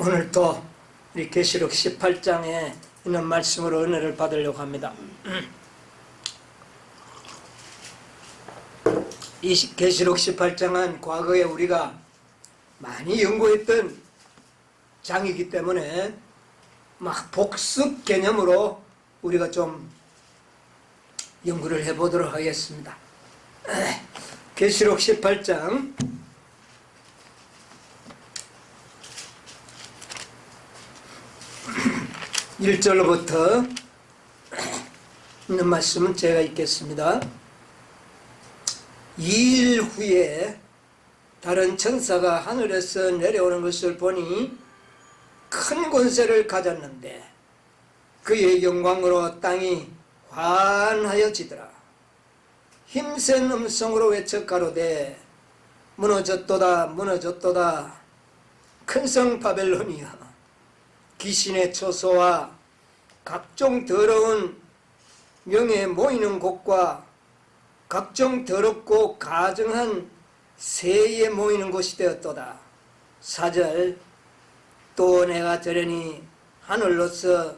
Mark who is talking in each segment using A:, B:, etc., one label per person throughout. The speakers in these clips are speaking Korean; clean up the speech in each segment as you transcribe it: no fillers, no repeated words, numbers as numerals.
A: 오늘도 우리 계시록 18장에 있는 말씀으로 은혜를 받으려고 합니다. 이 계시록 18장은 과거에 우리가 많이 연구했던 장이기 때문에 막 복습 개념으로 우리가 좀 연구를 해보도록 하겠습니다. 계시록 18장 1절로부터 있는 말씀은 제가 읽겠습니다. 2일 후에 다른 천사가 하늘에서 내려오는 것을 보니 큰 권세를 가졌는데 그의 영광으로 땅이 환하여지더라. 힘센 음성으로 외쳐 가로되 무너졌도다 무너졌도다 큰 성 바벨론이여, 귀신의 처소와 각종 더러운 명에 모이는 곳과 각종 더럽고 가증한 새에 모이는 곳이 되었도다. 4절 또 내가 들으니 하늘로서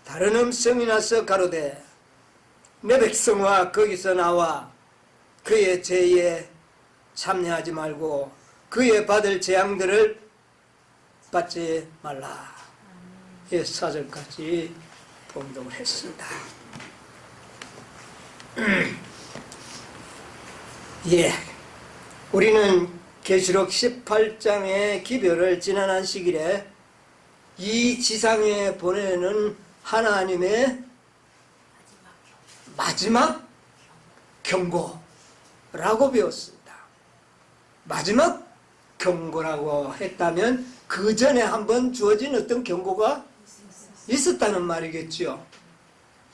A: 다른 음성이 나서 가로되 내 백성과 거기서 나와 그의 죄에 참여하지 말고 그의 받을 재앙들을 받지 말라. 4절까지 봉독을 했습니다. 우리는 계시록 18장의 기별을 지난 안식일에 이 지상에 보내는 하나님의 마지막 경고라고 배웠습니다. 마지막 경고라고 했다면 그 전에 한번 주어진 어떤 경고가 있었다는 말이겠죠.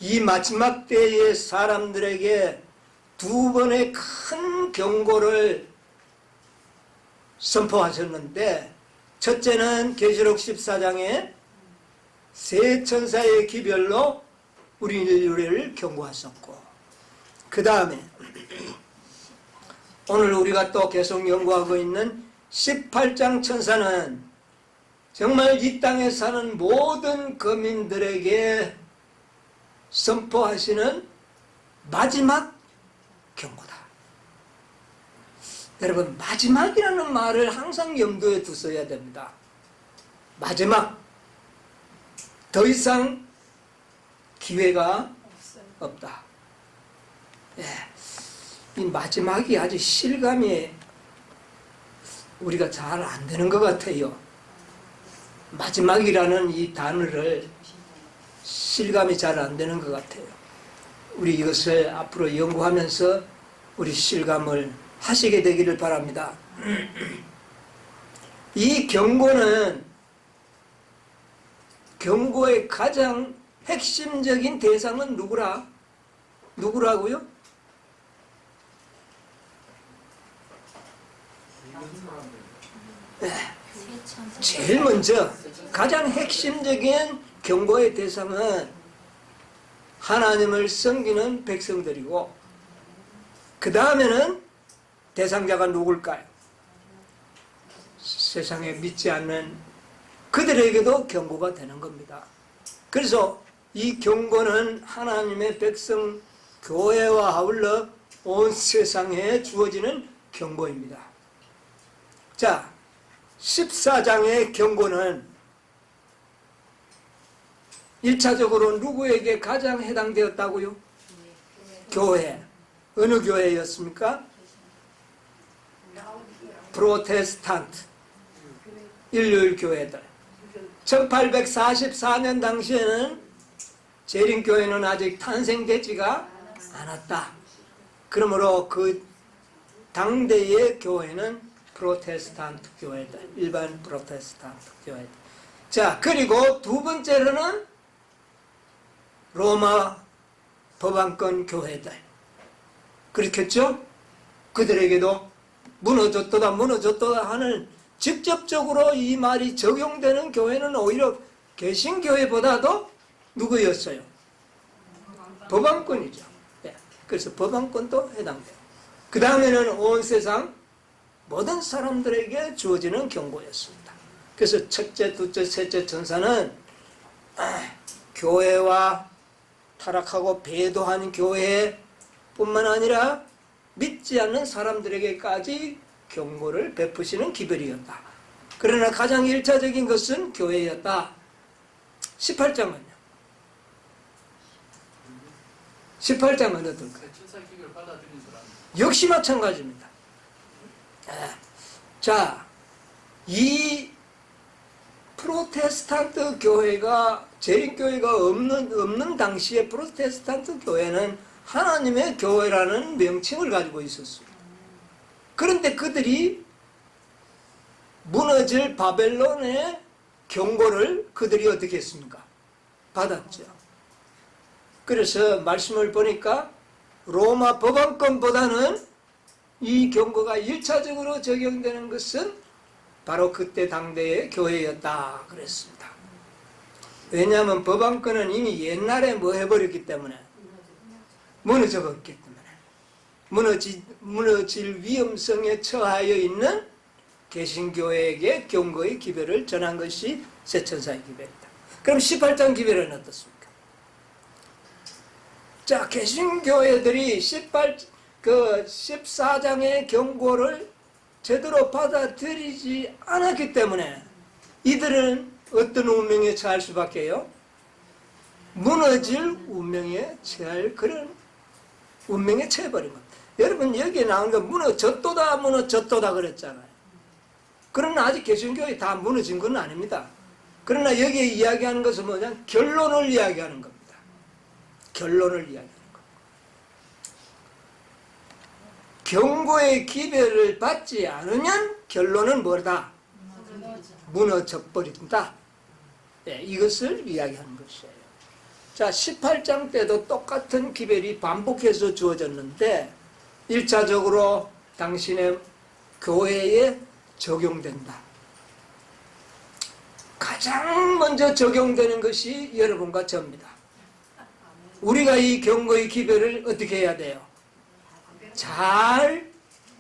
A: 이 마지막 때에 사람들에게 두 번의 큰 경고를 선포하셨는데, 첫째는 계시록 14장에 세 천사의 기별로 우리 인류를 경고하셨고, 그 다음에 오늘 우리가 또 계속 연구하고 있는 18장 천사는 정말 이 땅에 사는 모든 거민들에게 선포하시는 마지막 경고다. 여러분, 마지막이라는 말을 항상 염두에 두셔야 됩니다. 마지막, 더 이상 기회가 없다. 이 마지막이 아주 실감이 우리가 잘 안 되는 것 같아요. 마지막이라는 이 단어를 실감이 잘 안 되는 것 같아요. 우리 이것을 앞으로 연구하면서 우리 실감을 하시게 되기를 바랍니다. 이 경고는 경고의 가장 핵심적인 대상은 누구라고요? 제일 먼저 가장 핵심적인 경고의 대상은 하나님을 섬기는 백성들이고, 그 다음에는 대상자가 누굴까요? 세상에 믿지 않는 그들에게도 경고가 되는 겁니다. 그래서 이 경고는 하나님의 백성 교회와 아울러 온 세상에 주어지는 경고입니다. 자, 14장의 경고는 1차적으로 누구에게 가장 해당되었다고요? 교회. 어느 교회였습니까? 프로테스탄트, 일요일 교회들. 1844년 당시에는 재림교회는 아직 탄생되지가 않았다. 그러므로 그 당대의 교회는 프로테스탄트 교회들, 일반 프로테스탄트 교회들. 자, 그리고 두 번째로는 로마 법안권 교회들. 그렇겠죠? 그들에게도 무너졌도다 무너졌도다 하는, 직접적으로 이 말이 적용되는 교회는 오히려 개신교회보다도 누구였어요? 법안권이죠. 그래서 법안권도 해당돼요. 그 다음에는 온 세상 모든 사람들에게 주어지는 경고였습니다. 그래서 첫째, 둘째, 셋째 천사는 교회와 타락하고 배도한 교회뿐만 아니라 믿지 않는 사람들에게까지 경고를 베푸시는 기별이었다. 그러나 가장 일차적인 것은 교회였다. 18장은요? 18장은 어떨까요? 역시 마찬가지입니다. 자, 이 프로테스탄트 교회가 재림교회가 없는 당시에 프로테스탄트 교회는 하나님의 교회라는 명칭을 가지고 있었습니다. 그런데 그들이 무너질 바벨론의 경고를 그들이 어떻게 했습니까? 받았죠. 그래서 말씀을 보니까 로마 법안권보다는 이 경고가 1차적으로 적용되는 것은 바로 그때 당대의 교회였다 그랬습니다. 왜냐하면 법안권은 이미 옛날에 뭐 해버렸기 때문에 무너져버렸기 때문에 무너질 위험성에 처하여 있는 개신교회에게 경고의 기별을 전한 것이 세천사의 기별이다. 그럼 18장 기별은 어떻습니까? 자, 개신교회들이 14장의 경고를 제대로 받아들이지 않았기 때문에 이들은 어떤 운명에 처할 수밖에요? 무너질 운명에 처할 그런 운명에 처해버린 겁니다. 여러분 여기에 나온 거 무너졌도다 그랬잖아요. 그러나 아직 개신교회 다 무너진 건 아닙니다. 그러나 여기에 이야기하는 것은 뭐냐? 결론을 이야기하는 겁니다. 결론을 이야기하는 겁니다. 경고의 기별을 받지 않으면 결론은 뭐다? 무너져 버린다. 네, 이것을 이야기하는 것이에요. 자, 18장 때도 똑같은 기별이 반복해서 주어졌는데 1차적으로 당신의 교회에 적용된다. 가장 먼저 적용되는 것이 여러분과 저입니다. 우리가 이 경고의 기별을 어떻게 해야 돼요? 잘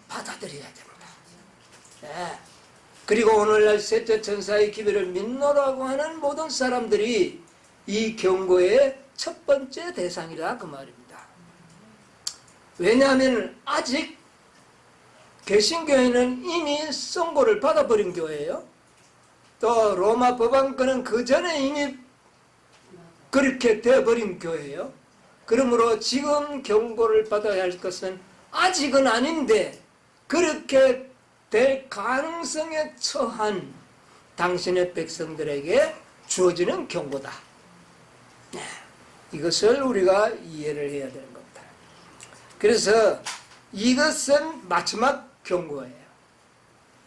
A: 받아들여야 됩니다. 네. 그리고 오늘날 셋째 천사의 기별을 믿노라고 하는 모든 사람들이 이 경고의 첫 번째 대상이라 그 말입니다. 왜냐하면 아직 개신교회는 이미 선고를 받아버린 교회예요. 또 로마 법안권은 그 전에 이미 그렇게 되어버린 교회예요. 그러므로 지금 경고를 받아야 할 것은 아직은 아닌데 그렇게 될 가능성에 처한 당신의 백성들에게 주어지는 경고다. 네, 이것을 우리가 이해를 해야 되는 겁니다. 그래서 이것은 마지막 경고예요.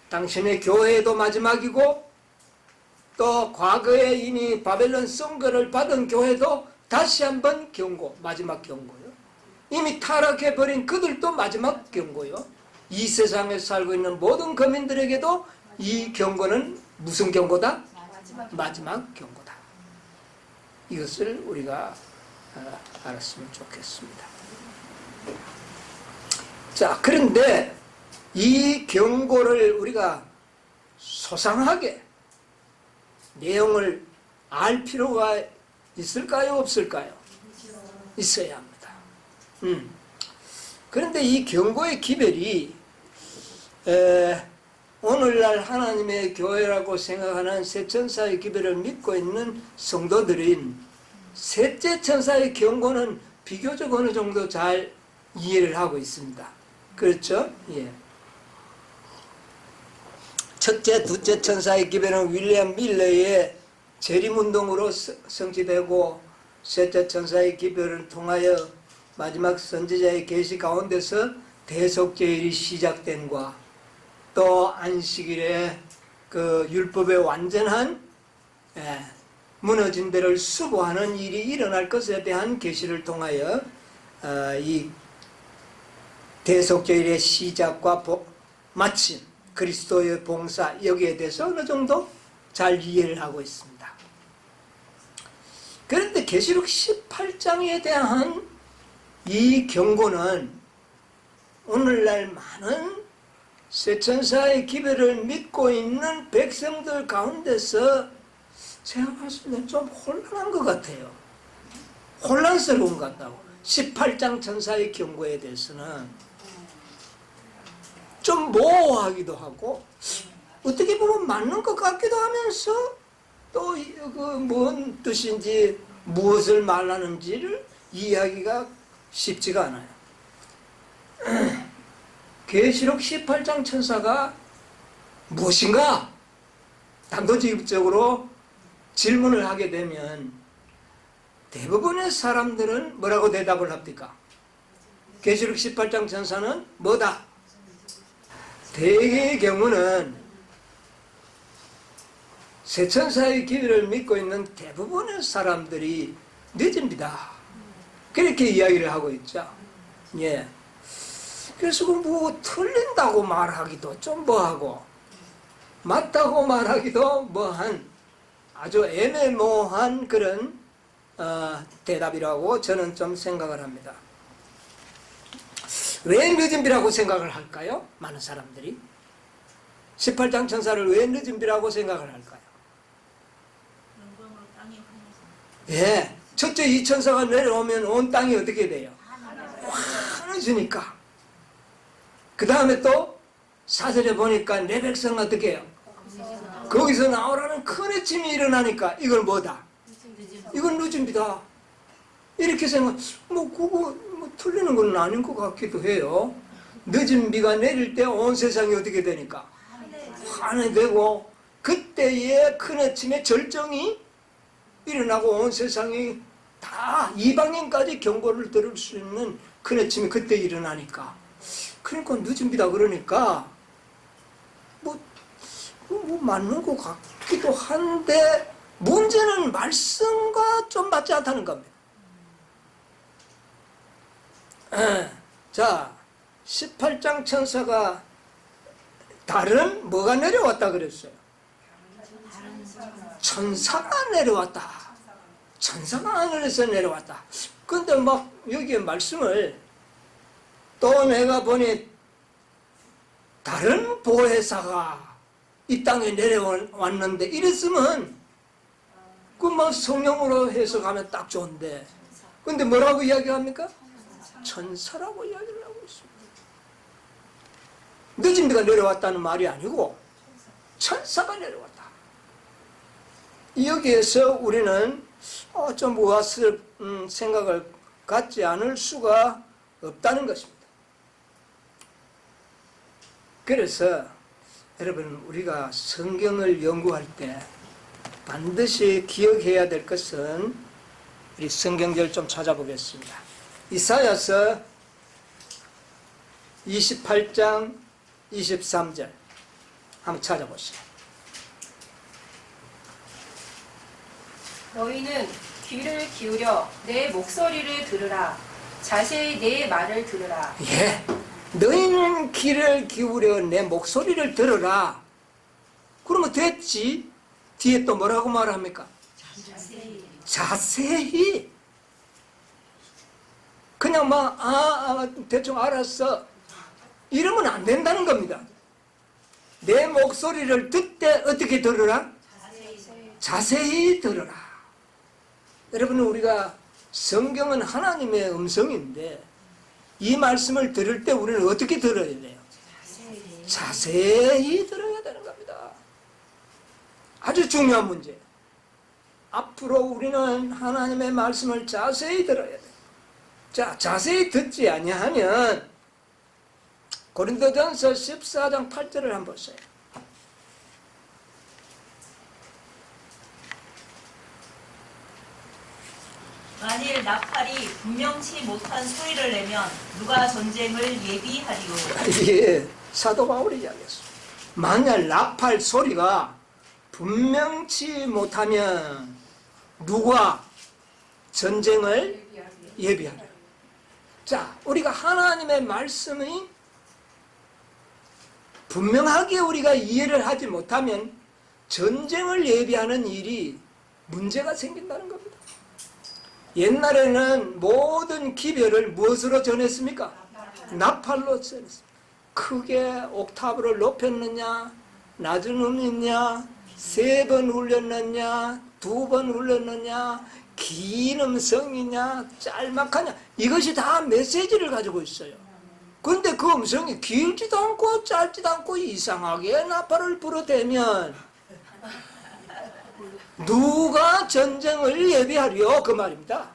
A: 당신의 교회도 마지막이고 또 과거에 이미 바벨론 선거를 받은 교회도 다시 한번 경고, 마지막 경고요. 이미 타락해버린 그들도 마지막 경고요. 이 세상에 살고 있는 모든 거민들에게도 이 경고는 무슨 경고다? 마지막 경고다. 이것을 우리가 알았으면 좋겠습니다. 자, 그런데 이 경고를 우리가 소상하게 내용을 알 필요가 있을까요? 없을까요? 있어야 합니다. 그런데 이 경고의 기별이 오늘날 하나님의 교회라고 생각하는 세 천사의 기별을 믿고 있는 성도들인 셋째 천사의 경고는 비교적 어느 정도 잘 이해를 하고 있습니다. 그렇죠? 예. 첫째, 둘째 천사의 기별은 윌리엄 밀러의 재림운동으로 성취되고 셋째 천사의 기별을 통하여 마지막 선지자의 계시 가운데서 대속죄일이 시작된과 또 안식일에 그 율법의 완전한 무너진 데를 수보하는 일이 일어날 것에 대한 계시를 통하여 이 대속죄일의 시작과 마침 그리스도의 봉사 여기에 대해서 어느 정도 잘 이해를 하고 있습니다. 그런데 계시록 18장에 대한 이 경고는 오늘날 많은 세천사의 기별을 믿고 있는 백성들 가운데서 제가 봤을 때 좀 혼란한 것 같아요. 혼란스러운 것 같다고. 18장 천사의 경고에 대해서는 좀 모호하기도 하고 어떻게 보면 맞는 것 같기도 하면서 또 그 뭔 뜻인지 무엇을 말하는지를 이해하기가 쉽지가 않아요. 계시록 18장 천사가 무엇인가? 단도직입적으로 질문을 하게 되면 대부분의 사람들은 뭐라고 대답을 합니까? 계시록 18장 천사는 뭐다? 대개의 경우는 세천사의 기회를 믿고 있는 대부분의 사람들이 늦습니다. 그렇게 이야기를 하고 있죠. 예. 그래서 뭐 틀린다고 말하기도 좀 뭐하고 맞다고 말하기도 뭐한 아주 애매모호한 그런 대답이라고 저는 좀 생각을 합니다. 왜 늦은비라고 생각을 할까요? 많은 사람들이 18장 천사를 왜 늦은비라고 생각을 할까요? 예, 첫째 이 천사가 내려오면 온 땅이 어떻게 돼요? 환해지니까. 그 다음에 또 4절에 보니까 내 백성 어떻게 해요? 거기서 나오라는 큰 해침이 일어나니까 이걸 뭐다? 이건 늦은비다. 이렇게 생각, 그거 틀리는 건 아닌 것 같기도 해요. 늦은 비가 내릴 때 온 세상이 어떻게 되니까? 환해되고, 그때의 큰 아침에 절정이 일어나고 온 세상이 다 이방인까지 경고를 들을 수 있는 큰 아침이 그때 일어나니까. 그러니까 늦은 비다 그러니까, 뭐 맞는 것 같기도 한데, 문제는 말씀과 좀 맞지 않다는 겁니다. 자, 18장 천사가 다른 뭐가 내려왔다 그랬어요? 천사가 내려왔다. 천사가 하늘에서 내려왔다. 근데 막 여기에 말씀을 또 내가 보니 다른 보혜사가 이 땅에 내려왔는데 이랬으면 그 막 성령으로 해석하면 딱 좋은데 근데 뭐라고 이야기합니까? 천사라고 이야기를 하고 있습니다. 늦은 비가 내려왔다는 말이 아니고 천사가 내려왔다. 여기에서 우리는 좀 우아스러운 생각을 갖지 않을 수가 없다는 것입니다. 그래서 여러분 우리가 성경을 연구할 때 반드시 기억해야 될 것은 우리 성경절 좀 찾아보겠습니다. 이사야서 28장 23절 한번 찾아보시죠.
B: 너희는 귀를 기울여 내 목소리를 들으라. 자세히 내 말을 들으라.
A: 예, 너희는 귀를 기울여 내 목소리를 들으라. 그러면 됐지. 뒤에 또 뭐라고 말합니까? 자세히. 그냥 대충 알았어. 이러면 안 된다는 겁니다. 내 목소리를 듣되 어떻게 들으라? 자세히 들으라. 여러분 우리가 성경은 하나님의 음성인데 이 말씀을 들을 때 우리는 어떻게 들어야 돼요? 자세히 들어야 되는 겁니다. 아주 중요한 문제. 앞으로 우리는 하나님의 말씀을 자세히 들어야 돼요. 자, 자세히 듣지 아니하면 고린도전서 14장 8절을 한번 보세요.
C: 만일 나팔이 분명치 못한 소리를 내면 누가 전쟁을 예비하리요.
A: 예, 사도 바울이 이야기했어요. 만약 나팔 소리가 분명치 못하면 누가 전쟁을 예비하리요. 자, 우리가 하나님의 말씀이 분명하게 우리가 이해를 하지 못하면 전쟁을 예비하는 일이 문제가 생긴다는 겁니다. 옛날에는 모든 기별을 무엇으로 전했습니까? 나팔로 전했습니다. 크게 옥타브를 높였느냐, 낮은 음이냐, 3번 울렸느냐, 2번 울렸느냐, 긴 음성이냐, 짤막하냐, 이것이 다 메시지를 가지고 있어요. 그런데 그 음성이 길지도 않고 짧지도 않고 이상하게 나팔을 불어대면 누가 전쟁을 예비하리요? 그 말입니다.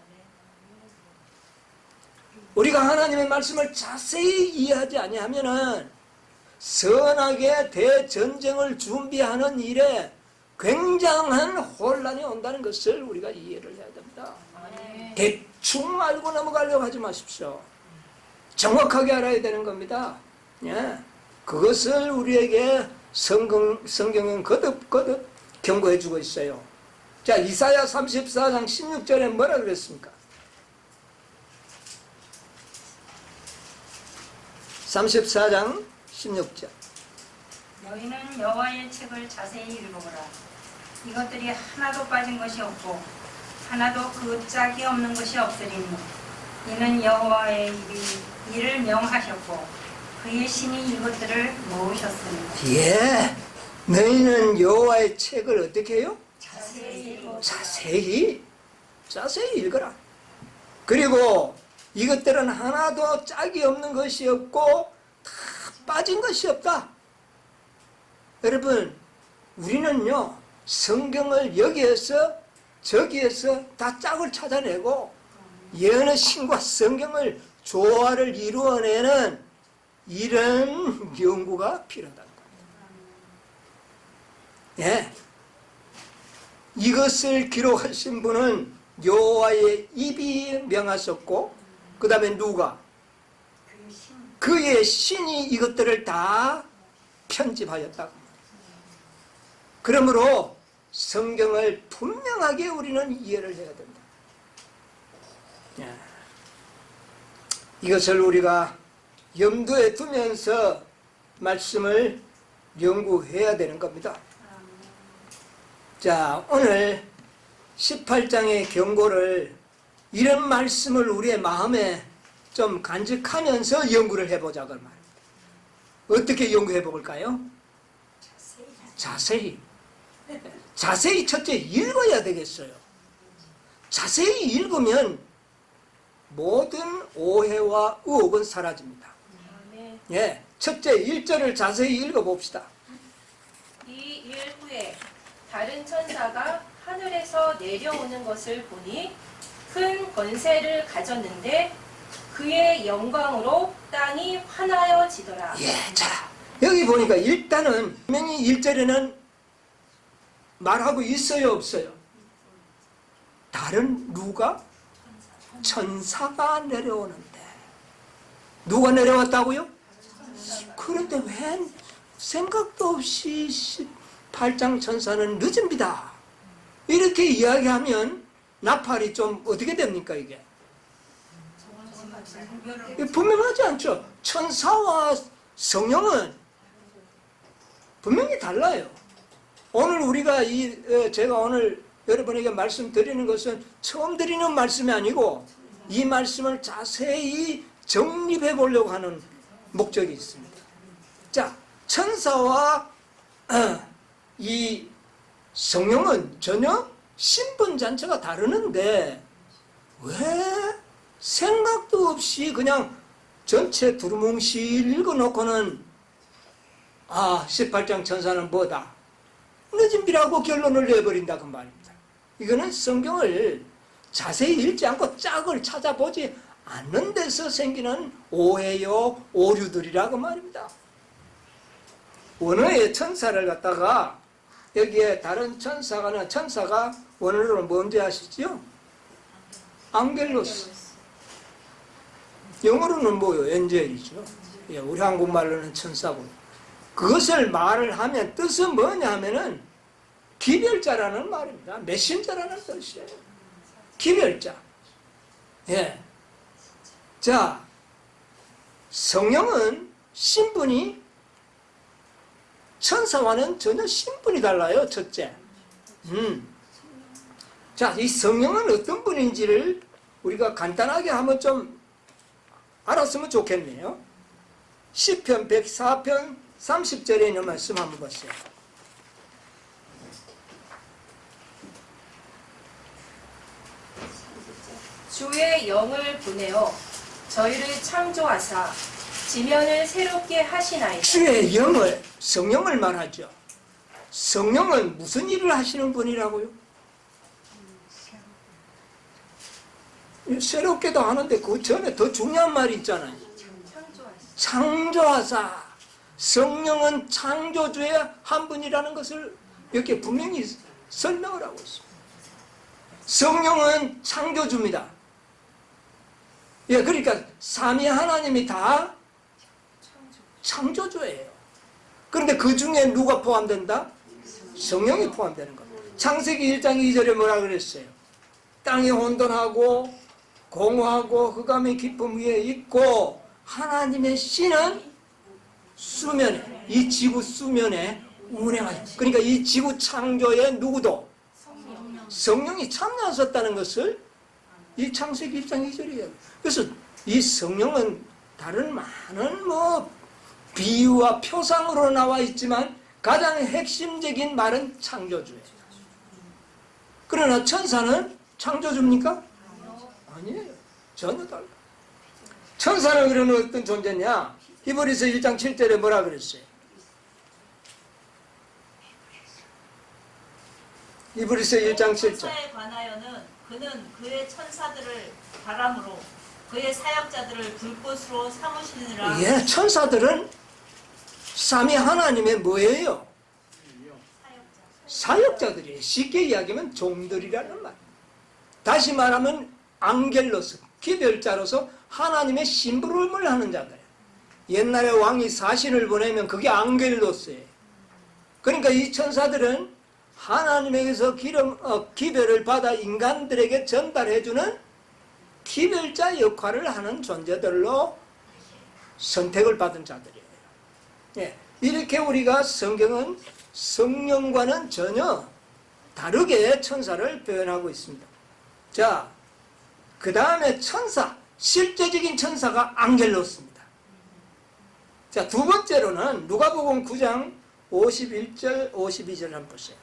A: 우리가 하나님의 말씀을 자세히 이해하지 아니하면은 선하게 대전쟁을 준비하는 일에 굉장한 혼란이 온다는 것을 우리가 이해를 해야 됩니다. 대충 알고 넘어가려고 하지 마십시오. 정확하게 알아야 되는 겁니다. 예. 그것을 우리에게 성경은 거듭거듭 경고해 주고 있어요. 자, 이사야 34장 16절에 뭐라 그랬습니까? 34장 16절.
D: 너희는 여호와의 책을 자세히 읽어보라. 이것들이 하나도 빠진 것이 없고 하나도 그 짝이 없는 것이 없으리니 이는 여호와의 입이 이를 명하셨고 그의 신이 이것들을 모으셨으니.
A: 예, 너희는 여호와의 책을 어떻게 해요?
D: 자세히 읽어.
A: 자세히 읽어라. 그리고 이것들은 하나도 짝이 없는 것이 없고 다 빠진 것이 없다. 여러분, 우리는요 성경을 여기에서 저기에서 다 짝을 찾아내고 예언의 신과 성경을 조화를 이루어내는 이런 연구가 필요하다는 겁니다. 예. 이것을 기록하신 분은 여호와의 입이 명하셨고 그 다음에 누가? 그의 신이 이것들을 다 편집하였다고. 그러므로 성경을 분명하게 우리는 이해를 해야 됩니다. 예. 이것을 우리가 염두에 두면서 말씀을 연구해야 되는 겁니다. 자, 오늘 18장의 경고를 이런 말씀을 우리의 마음에 좀 간직하면서 연구를 해보자 그 말입니다. 어떻게 연구해 볼까요? 자세히 첫째 읽어야 되겠어요. 자세히 읽으면 모든 오해와 의혹은 사라집니다. 예, 첫째 1절을 자세히 읽어봅시다.
B: 이 일 후에 다른 천사가 하늘에서 내려오는 것을 보니 큰 권세를 가졌는데 그의 영광으로 땅이 환하여지더라.
A: 예, 자, 여기 보니까 일단은 분명히 1절에는 말하고 있어요, 없어요? 다른 누가? 천사가 내려오는데. 누가 내려왔다고요? 그런데 왜 생각도 없이 18장 천사는 늦습니다. 이렇게 이야기하면 나팔이 좀 어떻게 됩니까, 이게? 분명하지 않죠? 천사와 성령은 분명히 달라요. 오늘 우리가 제가 오늘 여러분에게 말씀드리는 것은 처음 드리는 말씀이 아니고 이 말씀을 자세히 정립해 보려고 하는 목적이 있습니다. 자, 천사와 이 성령은 전혀 신분 자체가 다르는데 왜 생각도 없이 그냥 전체 두루뭉실 읽어놓고는 18장 천사는 뭐다? 늦은비라고 결론을 내버린다 그 말입니다. 이거는 성경을 자세히 읽지 않고 짝을 찾아보지 않는 데서 생기는 오해요, 오류들이라고 말입니다. 원어의 천사를 갖다가 여기에 다른 천사가 원어로는 뭔지 아시죠? 앙겔로스. 영어로는 뭐요? 엔젤이죠. 예, 우리 한국말로는 천사고. 그것을 말을 하면 뜻은 뭐냐 하면은 기별자라는 말입니다. 메신저라는 뜻이에요. 기별자. 예. 자, 성령은 신분이 천사와는 전혀 신분이 달라요. 첫째. 자, 이 성령은 어떤 분인지를 우리가 간단하게 한번 좀 알았으면 좋겠네요. 시편 104편 30절에 있는 말씀 한번 보세요.
B: 주의 영을 보내어 저희를 창조하사 지면을 새롭게 하시나이다.
A: 주의 영을, 성령을 말하죠. 성령은 무슨 일을 하시는 분이라고요? 새롭게도 하는데 그 전에 더 중요한 말이 있잖아요. 창조하사. 성령은 창조주의 한 분이라는 것을 이렇게 분명히 설명을 하고 있습니다. 성령은 창조주입니다. 예, 그러니까 삼위 하나님이 다 창조주예요. 그런데 그 중에 누가 포함된다? 성령이 포함되는 겁니다. 창세기 1장 2절에 뭐라 그랬어요? 땅이 혼돈하고 공허하고 흑암의 깊음 위에 있고 하나님의 씨는 수면에, 이 지구 수면에 운행하죠. 그러니까 이 지구 창조에 누구도 성령이 참여하셨다는 것을 이 창세기 1장 2절이에요. 그래서 이 성령은 다른 많은 비유와 표상으로 나와 있지만 가장 핵심적인 말은 창조주예요. 그러나 천사는 창조주입니까? 아니에요. 전혀 달라. 천사는 그러면 어떤 존재냐? 히브리서 1장 7절에 뭐라 그랬어요? 히브리서 1장 7절.
C: 천사에 관하여는 그는 그의 천사들을 바람으로 그의 사역자들을 불꽃으로 삼으시느라.
A: 예, 천사들은 삼위 하나님의 뭐예요? 사역자들이에요. 쉽게 이야기하면 종들이라는 말. 다시 말하면 앙겔로스, 기별자로서 하나님의 심부름을 하는 자들. 옛날에 왕이 사신을 보내면 그게 앙겔로스예요. 그러니까 이 천사들은 하나님에게서 기별을 받아 인간들에게 전달해주는 기별자 역할을 하는 존재들로 선택을 받은 자들이에요. 예, 이렇게 우리가 성경은 성령과는 전혀 다르게 천사를 표현하고 있습니다. 자, 그 다음에 천사, 실제적인 천사가 앙겔로스입니다. 자, 두 번째로는 누가복음 9장 51절, 52절 한번 보세요.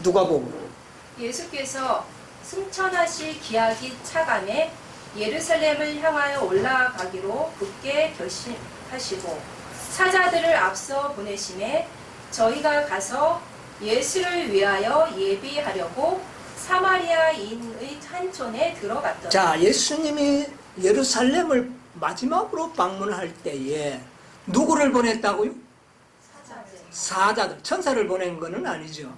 A: 누가복음.
B: 예수께서 승천하실 기약이 차감해 예루살렘을 향하여 올라가기로 굳게 결심하시고 사자들을 앞서 보내심에 저희가 가서 예수를 위하여 예비하려고 사마리아인의 한 촌에 들어갔더니.
A: 자, 예수님이 예루살렘을 마지막으로 방문할 때에 누구를 보냈다고요? 사자들. 천사를 보낸 것은 아니죠.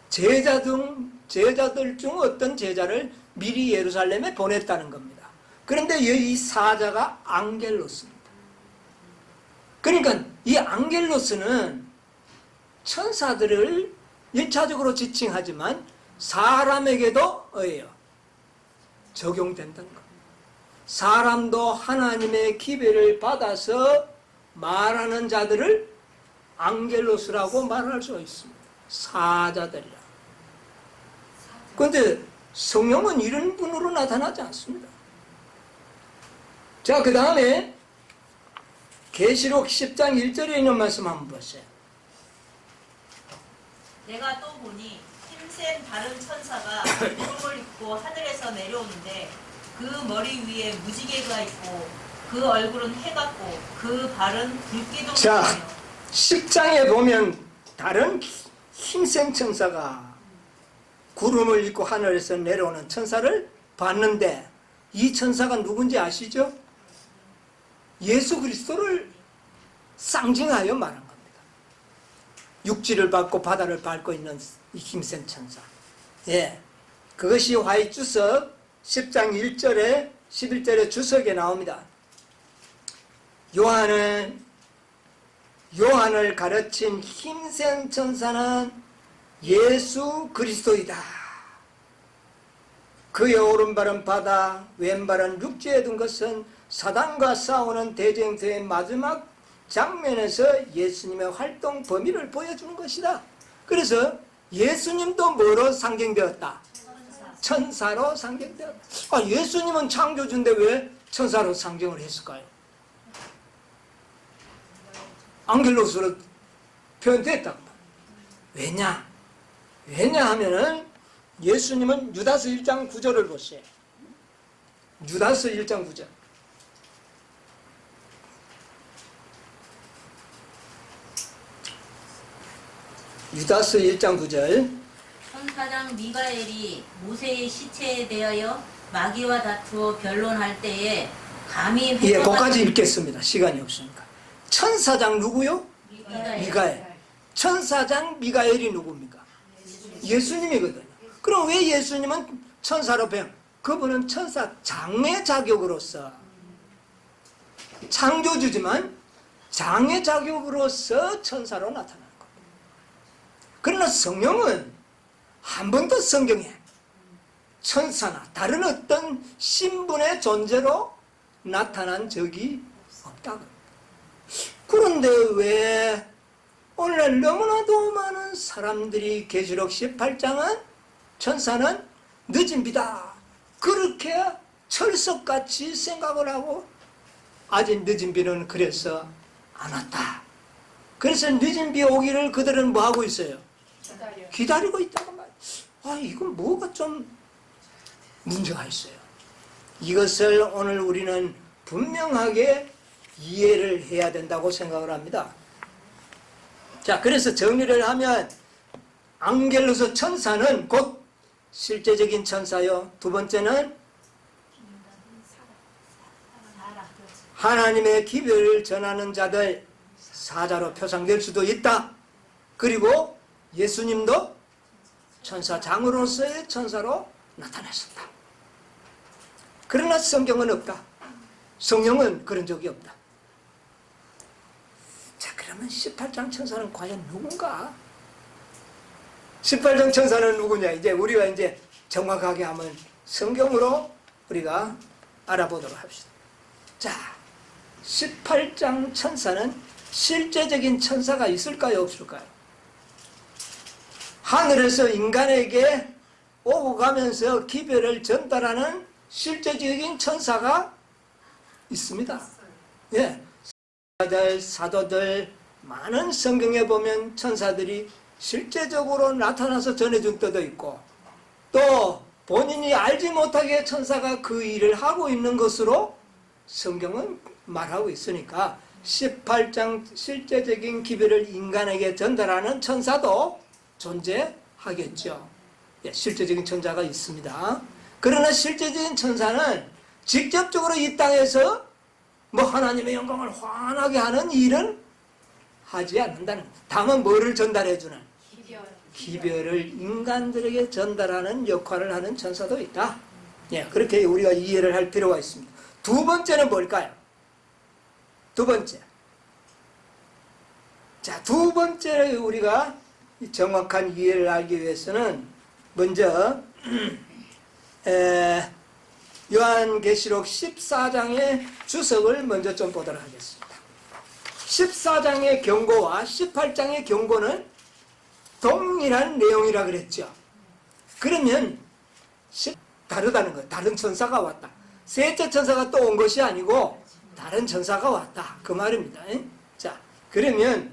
A: 제자들 중 어떤 제자를 미리 예루살렘에 보냈다는 겁니다. 그런데 이 사자가 앙겔로스입니다. 그러니까 이 앙겔로스는 천사들을 1차적으로 지칭하지만 사람에게도 적용된다는 겁니다. 사람도 하나님의 기별을 받아서 말하는 자들을 앙겔로스라고 말할 수 있습니다. 사자들이라. 그런데 성령은 이런 분으로 나타나지 않습니다. 자, 그 다음에 계시록 10장 1절에 있는 말씀 한번 보세요.
C: 내가 또 보니 힘센 다른 천사가 구름을 입고 하늘에서 내려오는데 그 머리 위에 무지개가 있고 그 얼굴은 해 같고 그 발은 불기둥이며.
A: 자, 10장에 보면 다른 힘센 천사가 구름을 입고 하늘에서 내려오는 천사를 봤는데 이 천사가 누군지 아시죠? 예수 그리스도를 상징하여 말한 겁니다. 육지를 밟고 바다를 밟고 있는 이 힘센 천사. 예, 그것이 화이주석 10장 1절에 11절에 주석에 나옵니다. 요한을 가르친 힘센 천사는 예수 그리스도이다. 그의 오른발은 바다, 왼발은 육지에 둔 것은 사단과 싸우는 대쟁터의 마지막 장면에서 예수님의 활동 범위를 보여주는 것이다. 그래서 예수님도 뭐로 상징되었다? 천사로 상징되었다. 아, 예수님은 창조주인데 왜 천사로 상징을 했을까요? 앙겔로스로 표현됐다. 왜냐하면은 예수님은 유다서 1장 9절을 보세요. 유다서 1장 9절. 유다서 1장 9절.
E: 천사장 미가엘이 모세의 시체에 대하여 마귀와 다투어 변론할 때에 감히
A: 예,
E: 회개가
A: 거기까지 읽겠습니다. 시간이 없으니까. 천사장 누구요? 미가엘. 천사장 미가엘이 누굽니까? 예수님이거든요. 그럼 왜 예수님은 천사로 배운? 그분은 천사장의 자격으로서 창조주지만 장의 자격으로서 천사로 나타나는 겁니다. 그러나 성령은 한 번도 성경에 천사나 다른 어떤 신분의 존재로 나타난 적이 없다고. 그런데 왜 오늘날 너무나도 많은 사람들이 계시록 18장은 천사는 늦은 비다 그렇게 철석같이 생각을 하고 아직 늦은 비는 그래서 안 왔다. 그래서 늦은 비 오기를 그들은 뭐하고 있어요? 기다리고 있다고 말이에요. 아, 이건 뭐가 좀 문제가 있어요. 이것을 오늘 우리는 분명하게 이해를 해야 된다고 생각을 합니다. 자, 그래서 정리를 하면 앙겔로서 천사는 곧 실제적인 천사요. 두 번째는 하나님의 기별을 전하는 자들, 사자로 표상될 수도 있다. 그리고 예수님도 천사장으로서의 천사로 나타났었다. 그러나 성경은 없다. 성령은 그런 적이 없다. 자, 그러면 18장 천사는 과연 누군가? 18장 천사는 누구냐? 이제 우리가 이제 정확하게 하면 성경으로 우리가 알아보도록 합시다. 자, 18장 천사는 실제적인 천사가 있을까요? 없을까요? 하늘에서 인간에게 오고 가면서 기별을 전달하는 실제적인 천사가 있습니다. 예. 사도들 많은 성경에 보면 천사들이 실제적으로 나타나서 전해준 때도 있고 또 본인이 알지 못하게 천사가 그 일을 하고 있는 것으로 성경은 말하고 있으니까 18장 실제적인 기별을 인간에게 전달하는 천사도 존재하겠죠. 예, 실제적인 천사가 있습니다. 그러나 실제적인 천사는 직접적으로 이 땅에서 뭐 하나님의 영광을 환하게 하는 일은 하지 않는다는 것. 다만 뭐를 전달해 주는? 기별을 인간들에게 전달하는 역할을 하는 천사도 있다. 예, 그렇게 우리가 이해를 할 필요가 있습니다. 두 번째는 뭘까요? 두 번째. 자, 두 번째 우리가 정확한 이해를 알기 위해서는 먼저 요한계시록 14장의 주석을 먼저 좀 보도록 하겠습니다. 14장의 경고와 18장의 경고는 동일한 내용이라 그랬죠. 그러면 다르다는 거예요. 다른 천사가 왔다. 셋째 천사가 또 온 것이 아니고 다른 천사가 왔다. 그 말입니다. 자, 그러면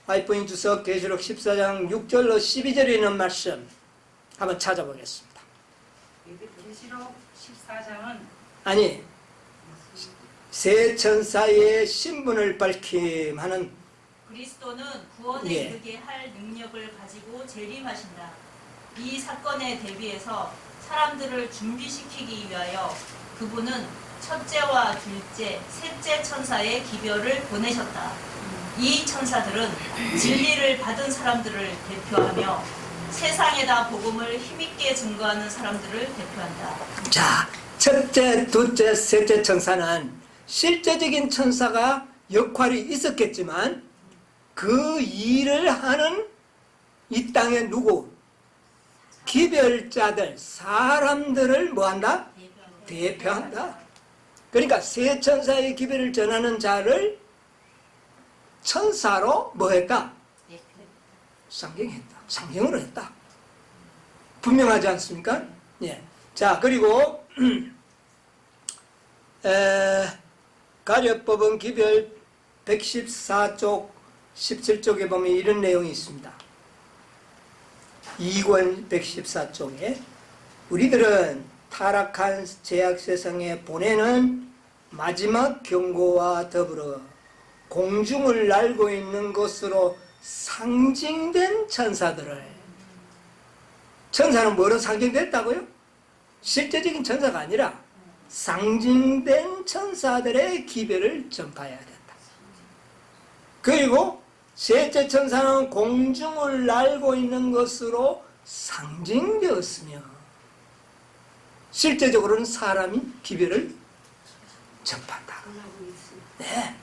A: 하이퍼인 주석 계시록 14장 6절로 12절에 있는 말씀 한번 찾아보겠습니다.
D: 계시록 14장은
A: 아니, 세 천사의 신분을 밝힘하는
C: 그리스도는 구원에
A: 예.
C: 이르게 할 능력을 가지고 재림하신다. 이 사건에 대비해서 사람들을 준비시키기 위하여 그분은 첫째와 둘째, 셋째 천사의 기별을 보내셨다. 이 천사들은 진리를 받은 사람들을 대표하며 세상에다 복음을 힘있게 증거하는 사람들을 대표한다.
A: 자, 첫째, 둘째, 셋째 천사는 실제적인 천사가 역할이 있었겠지만 그 일을 하는 이 땅의 누구? 기별자들, 사람들을 뭐한다? 대표한다. 그러니까 세 천사의 기별을 전하는 자를 천사로 뭐했다? 상징했다. 상징으로 했다. 분명하지 않습니까? 예. 자, 그리고 가려법은 기별 114쪽 17쪽에 보면 이런 내용이 있습니다. 2권 114쪽에 우리들은 타락한 죄악 세상에 보내는 마지막 경고와 더불어 공중을 날고 있는 것으로 상징된 천사들을, 천사는 뭐로 상징됐다고요? 실제적인 천사가 아니라 상징된 천사들의 기별을 전파해야 된다. 그리고 셋째 천사는 공중을 날고 있는 것으로 상징되었으며 실제적으로는 사람이 기별을 전파한다. 네.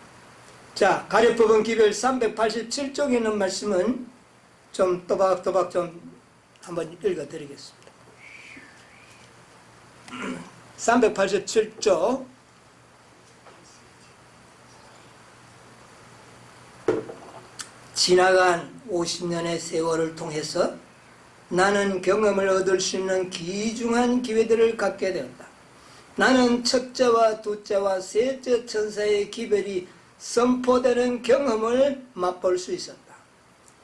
A: 자, 가려법은 기별 387쪽에 있는 말씀은 좀 또박또박 좀 한번 읽어드리겠습니다. 387쪽 지나간 50년의 세월을 통해서 나는 경험을 얻을 수 있는 귀중한 기회들을 갖게 되었다. 나는 첫째와 둘째와 셋째 천사의 기별이 선포되는 경험을 맛볼 수 있었다.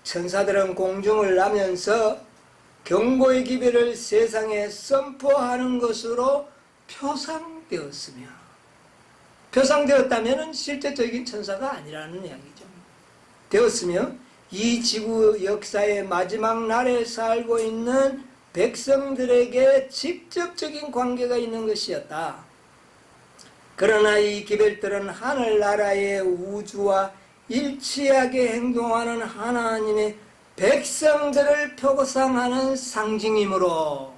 A: 천사들은 공중을 나면서 경고의 기별을 세상에 선포하는 것으로 표상되었으며, 표상되었다면 실제적인 천사가 아니라는 이야기죠. 되었으며 이 지구 역사의 마지막 날에 살고 있는 백성들에게 직접적인 관계가 있는 것이었다. 그러나 이 기별들은 하늘나라의 우주와 일치하게 행동하는 하나님의 백성들을 표상하는 상징이므로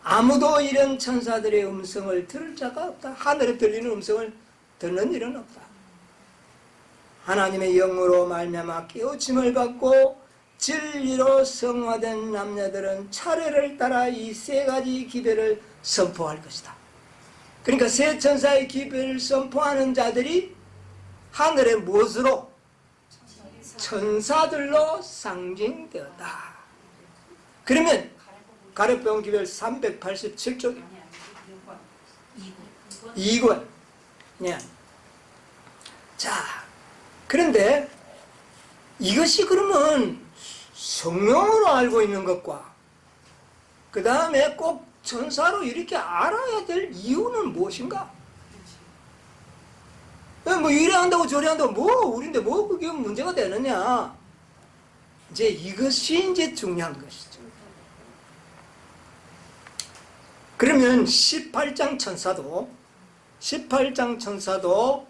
A: 아무도 이런 천사들의 음성을 들을 자가 없다. 하늘에 들리는 음성을 듣는 일은 없다. 하나님의 영으로 말미암아 깨우침을 받고 진리로 성화된 남녀들은 차례를 따라 이 세 가지 기별을 선포할 것이다. 그러니까 세 천사의 기별을 선포하는 자들이 하늘의 무엇으로? 천사들로 상징되었다. 그러면 가려병 기별 387쪽 2권. 예. 자, 그런데 이것이 그러면 성령으로 알고 있는 것과 그 다음에 꼭 천사로 이렇게 알아야 될 이유는 무엇인가? 뭐 이래 한다고 저래 한다고 뭐 우리인데 뭐 그게 문제가 되느냐? 이제 이것이 이제 중요한 것이죠. 그러면 18장 천사도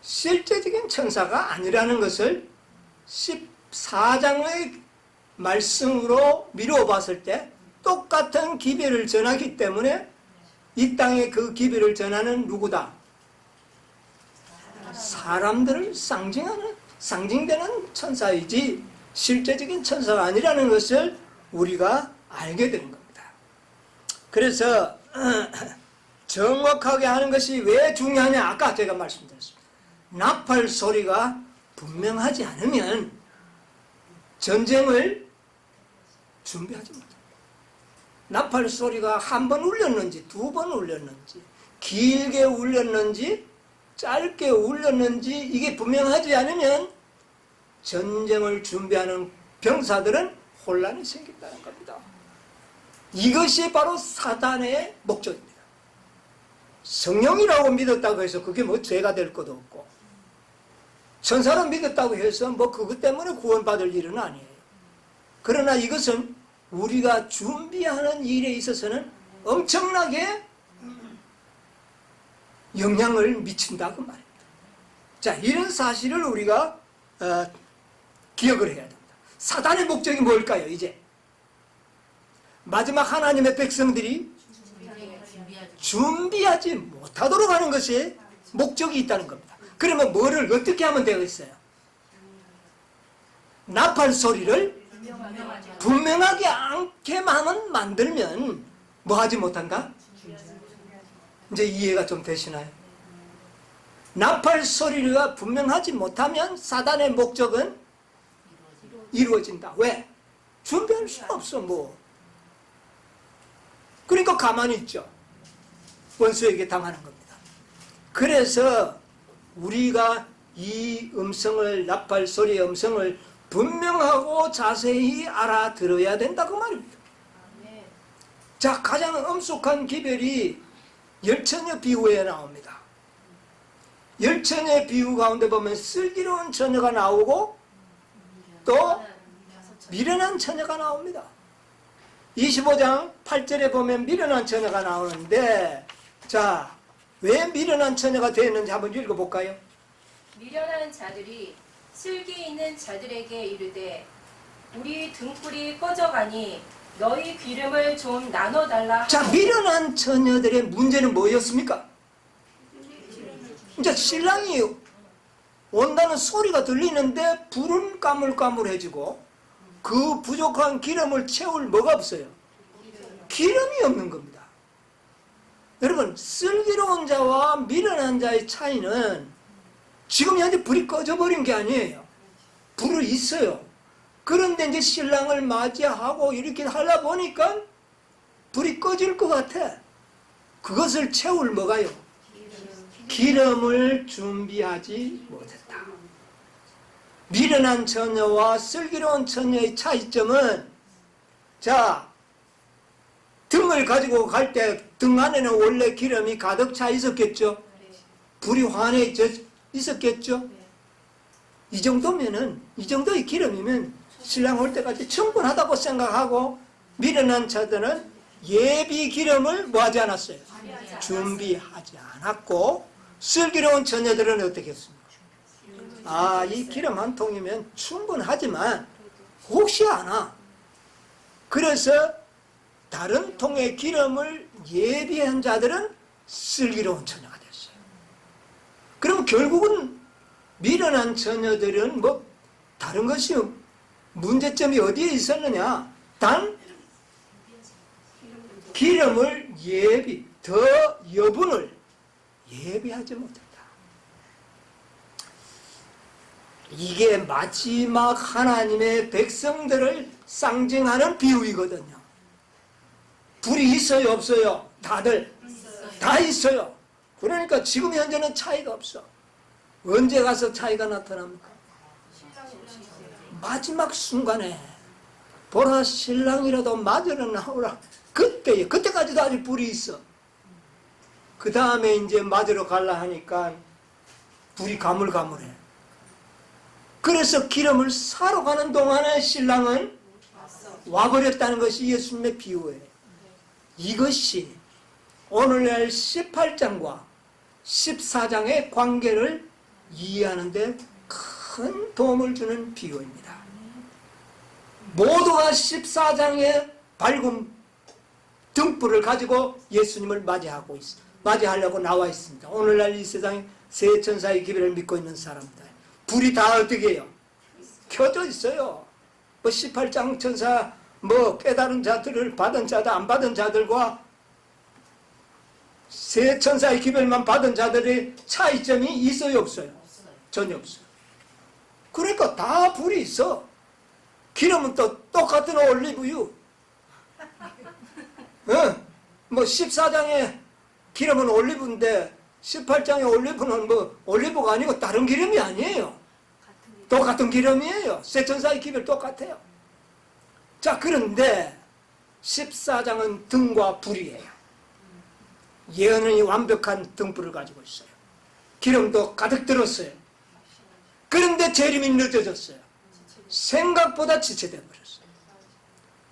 A: 실제적인 천사가 아니라는 것을 14장의 말씀으로 미루어 봤을 때 똑같은 기별을 전하기 때문에 이 땅에 그 기별을 전하는 누구다? 사람들을 상징되는 천사이지 실제적인 천사가 아니라는 것을 우리가 알게 되는 겁니다. 그래서 정확하게 하는 것이 왜 중요하냐? 아까 제가 말씀드렸습니다. 나팔 소리가 분명하지 않으면 전쟁을 준비하지 못합니다. 나팔 소리가 한 번 울렸는지 두 번 울렸는지 길게 울렸는지 짧게 울렸는지 이게 분명하지 않으면 전쟁을 준비하는 병사들은 혼란이 생긴다는 겁니다. 이것이 바로 사단의 목적입니다. 성령이라고 믿었다고 해서 그게 뭐 죄가 될 것도 없고 천사를 믿었다고 해서 뭐 그것 때문에 구원받을 일은 아니에요. 그러나 이것은 우리가 준비하는 일에 있어서는 엄청나게 영향을 미친다고 말입니다. 자, 이런 사실을 우리가 기억을 해야 됩니다. 사단의 목적이 뭘까요? 이제 마지막 하나님의 백성들이 준비하지 못하도록 하는 것이 목적이 있다는 겁니다. 그러면 뭐를 어떻게 하면 되겠어요? 나팔 소리를 분명하게 않게만 만들면 뭐 하지 못한가? 이제 이해가 좀 되시나요? 나팔 소리가 분명하지 못하면 사단의 목적은 이루어진다. 왜? 준비할 수 없어. 뭐 그러니까 가만히 있죠. 원수에게 당하는 겁니다. 그래서 우리가 이 음성을, 나팔 소리의 음성을 분명하고 자세히 알아들어야 된다고 말입니다.
B: 아멘.
A: 자, 가장 엄숙한 기별이 열처녀 비유에 나옵니다. 열처녀 비유 가운데 보면 슬기로운 처녀가 나오고 또 미련한 처녀가 나옵니다. 25장 8절에 보면 미련한 처녀가 나오는데, 자, 왜 미련한 처녀가 되었는지 한번 읽어볼까요?
B: 미련한 자들이 슬기 있는 자들에게 이르되 우리 등불이 꺼져가니 너희 기름을 좀 나눠달라.
A: 자, 미련한 처녀들의 문제는 뭐였습니까? 이제 신랑이 온다는 소리가 들리는데 불은 까물까물해지고 그 부족한 기름을 채울 뭐가 없어요? 기름이 없는 겁니다. 여러분, 슬기로운 자와 미련한 자의 차이는 지금 현재 불이 꺼져버린 게 아니에요. 불은 있어요. 그런데 이제 신랑을 맞이하고 이렇게 하려 보니까 불이 꺼질 것 같아. 그것을 채울 뭐가요? 기름을 준비하지 못했다. 미련한 처녀와 슬기로운 처녀의 차이점은, 자, 등을 가지고 갈 때 등 안에는 원래 기름이 가득 차 있었겠죠? 불이 환해 있었겠죠? 이 정도면은, 이 정도의 기름이면 신랑 올 때까지 충분하다고 생각하고, 미련한 자들은 예비 기름을 뭐하지 않았어요? 준비하지 않았고, 슬기로운 처녀들은 어떻게 했습니까? 아, 이 기름 한 통이면 충분하지만 혹시 아나, 그래서 다른 통의 기름을 예비한 자들은 슬기로운 처녀가 됐어요. 그럼 결국은 미련한 처녀들은 뭐 다른 것이 문제점이 어디에 있었느냐? 단 기름을 더 여분을 예비하지 못했다. 이게 마지막 하나님의 백성들을 상징하는 비유이거든요. 불이 있어요, 없어요? 다들 다 있어요. 그러니까 지금 현재는 차이가 없어. 언제 가서 차이가 나타납니까? 마지막 순간에 보라, 신랑이라도 맞으러 나오라. 그때까지도 아직 불이 있어. 그 다음에 이제 맞으러 갈라 하니까 불이 가물가물해. 그래서 기름을 사러 가는 동안에 신랑은 와버렸다는 것이 예수님의 비유예요. 이것이 오늘날 18장과 14장의 관계를 이해하는 데 큰 도움을 주는 비유입니다. 모두가 14장의 밝은 등불을 가지고 예수님을 맞이하려고 나와 있습니다. 오늘날 이 세상에 세 천사의 기별을 믿고 있는 사람들, 불이 다 어떻게 해요? 켜져 있어요. 뭐 18장 천사, 뭐 깨달은 자들을 받은 자들, 안 받은 자들과 세 천사의 기별만 받은 자들의 차이점이 있어요, 없어요? 전혀 없어요. 그러니까 다 불이 있어. 기름은 또 똑같은 올리브유. 뭐 14장에 기름은 올리브인데 18장의 올리브는 뭐 올리브가 아니고 다른 기름이 아니에요. 똑같은 기름이에요. 세 천사의 기별 똑같아요. 자, 그런데 14장은 등과 불이에요. 예언이 완벽한 등불을 가지고 있어요. 기름도 가득 들었어요. 그런데 재림이 늦어졌어요. 생각보다 지체되어 버렸어요.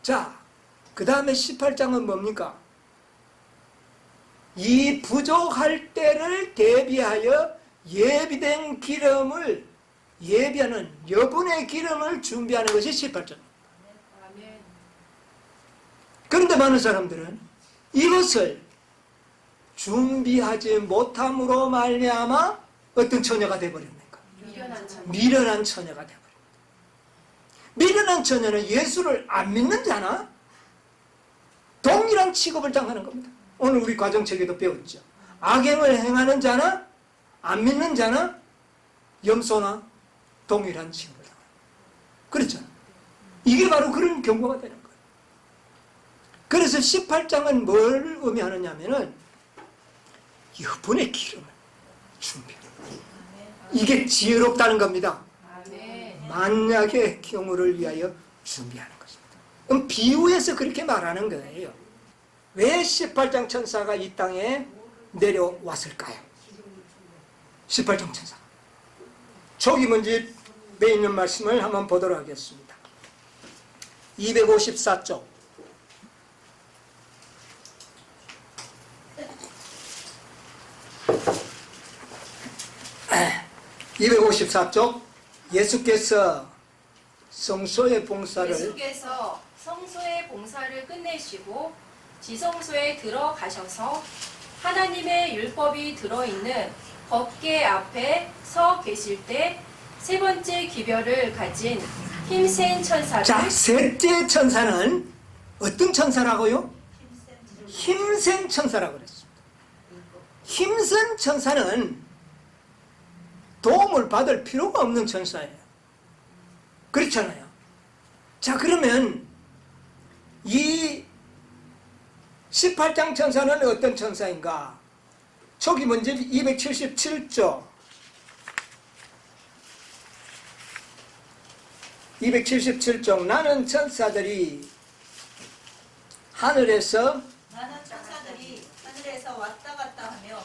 A: 자, 그 다음에 18장은 뭡니까? 이 부족할 때를 대비하여 예비된 기름을 예비하는 여분의 기름을 준비하는 것이 18장입니다. 그런데 많은 사람들은 이것을 준비하지 못함으로 말미암아 어떤 처녀가 되어버립니까? 미련한 처녀가 되어버립니다. 미련한 처녀는 예수를 안 믿는 자나 동일한 취급을 당하는 겁니다. 오늘 우리 과정책에도 배웠죠. 악행을 행하는 자나 안 믿는 자나 염소나 동일한 취급을 당하는 거예요. 그렇잖아요. 이게 바로 그런 경고가 되는 거예요. 그래서 18장은 뭘 의미하느냐면은 여분의 기름을 준비하는 거예요. 이게 지혜롭다는 겁니다.
B: 아멘.
A: 만약의 경우를 위하여 준비하는 것입니다. 그럼 비유해서 그렇게 말하는 거예요. 왜 18장 천사가 이 땅에 내려왔을까요? 18장 천사. 저기 문제에 있는 말씀을 한번 보도록 하겠습니다. 254쪽. 254쪽. 예수께서 성소의 봉사를
B: 예수께서 성소의 봉사를 끝내시고 지성소에 들어가셔서 하나님의 율법이 들어있는 법궤 앞에 서 계실 때 세 번째 기별을 가진 힘센 천사를
A: 자, 셋째 천사는 어떤 천사라고요? 힘센 천사라고 그랬습니다. 힘센 천사는 도움을 받을 필요가 없는 천사예요. 그렇잖아요. 자, 그러면 이 18장 천사는 어떤 천사인가? 저기 먼저 277조 277쪽. 나는 천사들이 하늘에서
C: 나는 천사들이 하늘에서 왔다 갔다 하며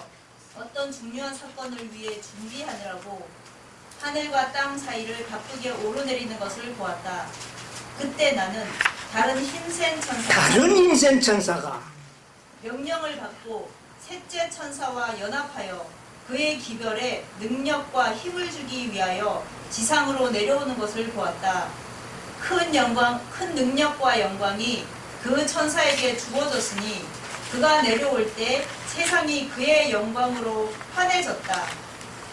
C: 어떤 중요한 사건을 위해 준비하느라고 하늘과 땅 사이를 바쁘게 오르내리는 것을 보았다. 그때 나는 다른 힘센 천사가 명령을 받고 셋째 천사와 연합하여 그의 기별에 능력과 힘을 주기 위하여 지상으로 내려오는 것을 보았다. 큰 능력과 영광이 그 천사에게 주어졌으니 그가 내려올 때 세상이 그의 영광으로 환해졌다.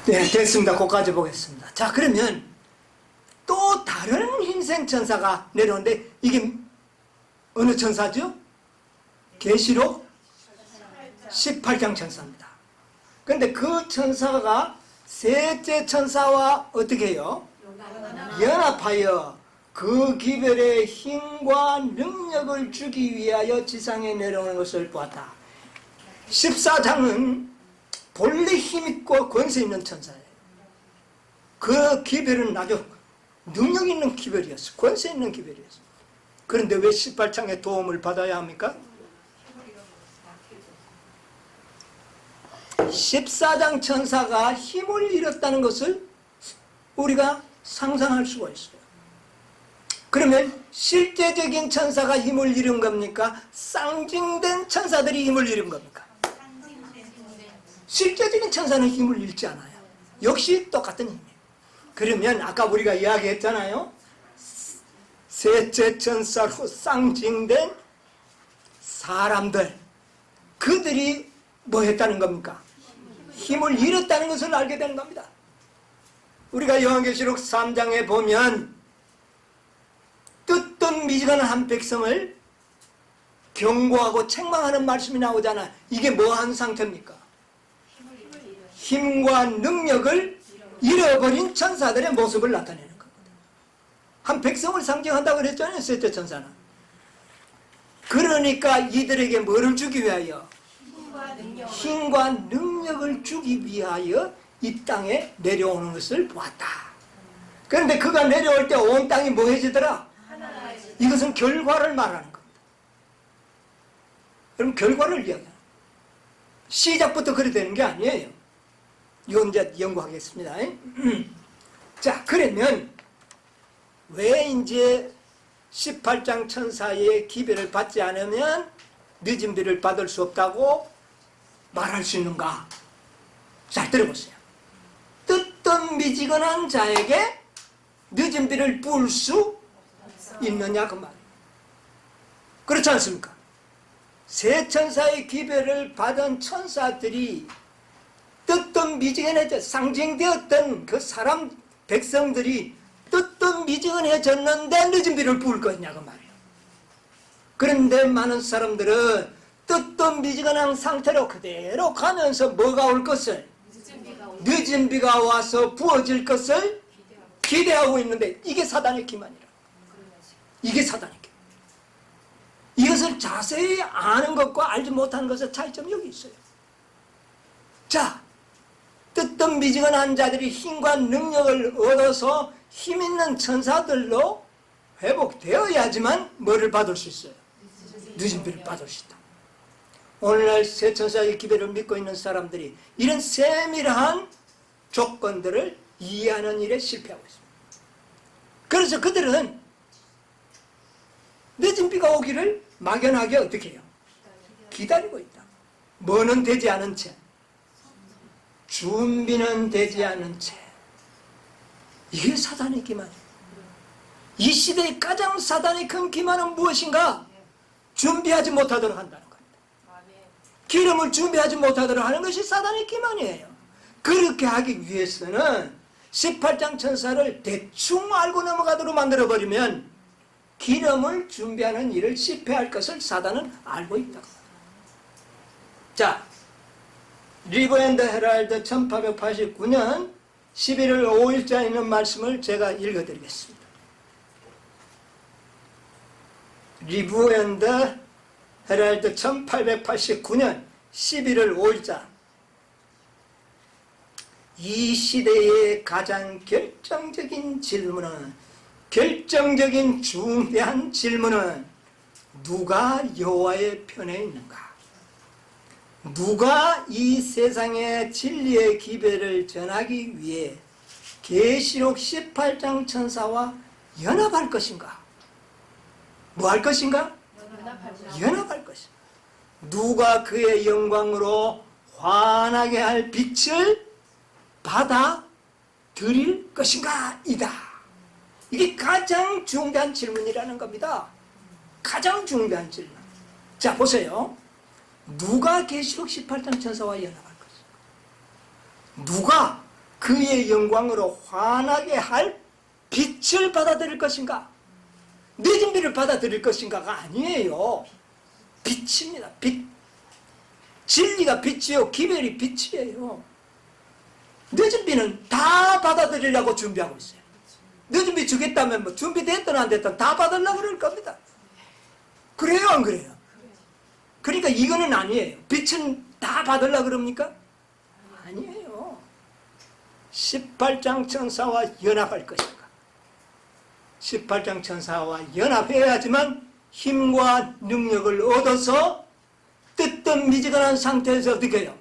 A: 네, 됐습니다. 거기까지 보겠습니다. 자, 그러면 또 다른 힘센 천사가 내려오는데 이게 어느 천사죠? 계시록 18장 천사입니다. 그런데 그 천사가 셋째 천사와 어떻게 해요? 연합하여 그 기별의 힘과 능력을 주기 위하여 지상에 내려오는 것을 보았다. 14장은 본래 힘있고 권세 있는 천사예요. 그 기별은 아주 능력 있는 기별이었어. 권세 있는 기별이었어. 그런데 왜 18장에 도움을 받아야 합니까? 14장 천사가 힘을 잃었다는 것을 우리가 상상할 수가 있어요. 그러면 실제적인 천사가 힘을 잃은 겁니까? 상징된 천사들이 힘을 잃은 겁니까? 실제적인 천사는 힘을 잃지 않아요. 역시 똑같은 힘이에요. 그러면 아까 우리가 이야기했잖아요. 셋째 천사로 상징된 사람들, 그들이 뭐 했다는 겁니까? 힘을 잃었다는 것을 알게 되는 겁니다. 우리가 요한계시록 3장에 보면 뜻던 미지근한 한 백성을 경고하고 책망하는 말씀이 나오잖아. 이게 뭐한 상태입니까? 힘과 능력을 잃어버린 천사들의 모습을 나타내는 겁니다. 한 백성을 상징한다고 그랬잖아요. 셋째 천사는. 그러니까 이들에게 뭐를 주기 위하여? 힘과 능력을 주기 위하여 이 땅에 내려오는 것을 보았다. 그런데 그가 내려올 때 온 땅이 뭐 해지더라? 이것은 결과를 말하는 겁니다. 그럼 결과를 이야기하는 거예요. 시작부터 그래 되는 게 아니에요. 이건 이제 연구하겠습니다. 자, 그러면 왜 이제 18장 천사의 기별을 받지 않으면 늦은 비를 받을 수 없다고 말할 수 있는가? 잘 들어보세요. 뜻던 미지근한 자에게 늦은 비를 부을 수 있느냐 그 말이에요. 그렇지 않습니까? 세 천사의 기별을 받은 천사들이 뜻던 미지근해져 상징되었던 그 사람 백성들이 뜻던 미지근해졌는데 늦은 비를 부을 거냐 그 말이에요. 그런데 많은 사람들은 뜻던 미지근한 상태로 그대로 가면서 뭐가 올 것을, 늦은 비가 와서 부어질 것을 기대하고 있는데 이게 사단의 기만이라. 이게 사단의 기만. 이것을 자세히 아는 것과 알지 못하는 것의 차이점이 여기 있어요. 자, 뜨뜻미지근한 자들이 힘과 능력을 얻어서 힘 있는 천사들로 회복되어야지만 뭐를 받을 수 있어요? 늦은 비를 받을 수 있다. 오늘날 새 천사의 기별을 믿고 있는 사람들이 이런 세밀한 조건들을 이해하는 일에 실패하고 있습니다. 그래서 그들은 늦은 비가 오기를 막연하게 어떻게 해요? 기다리고 있다. 뭐는 되지 않은 채, 준비는 되지 않은 채. 이게 사단의 기만이에요. 이 시대의 가장 사단의 큰 기만은 무엇인가? 준비하지 못하도록 한다는 겁니다. 기름을 준비하지 못하도록 하는 것이 사단의 기만이에요. 그렇게 하기 위해서는 18장 천사를 대충 알고 넘어가도록 만들어버리면 기름을 준비하는 일을 실패할 것을 사단은 알고 있다고. 자, 리버 앤드 헤랄드 1889년 11월 5일자에 있는 말씀을 제가 읽어드리겠습니다. 리브 앤드 헤랄드 1889년 11월 5일자. 이 시대의 가장 결정적인 중대한 질문은 누가 여호와의 편에 있는가? 누가 이 세상의 진리의 기별을 전하기 위해 계시록 18장 천사와 연합할 것인가? 뭐 할 것인가? 연합할 것인가? 누가 그의 영광으로 환하게 할 빛을 받아 드릴 것인가? 이다. 이게 가장 중대한 질문이라는 겁니다. 가장 중대한 질문. 자, 보세요. 누가 계시록 18장 천사와 연합할 것인가? 누가 그의 영광으로 환하게 할 빛을 받아들일 것인가? 늦은 비를 받아들일 것인가가 아니에요. 빛입니다. 빛. 진리가 빛이요, 기별이 빛이에요. 늦은 비는 다 받아들이려고 준비하고 있어요. 늦은 비 주겠다면 뭐 준비됐든 안 됐든 다 받으려고 그럴 겁니다. 그래요, 안 그래요? 그러니까 이거는 아니에요. 빛은 다 받으려고 그럽니까? 아니에요. 18장 천사와 연합할 것인가? 18장 천사와 연합해야지만 힘과 능력을 얻어서 뜨뜻미지근한 상태에서 어떻게 해요?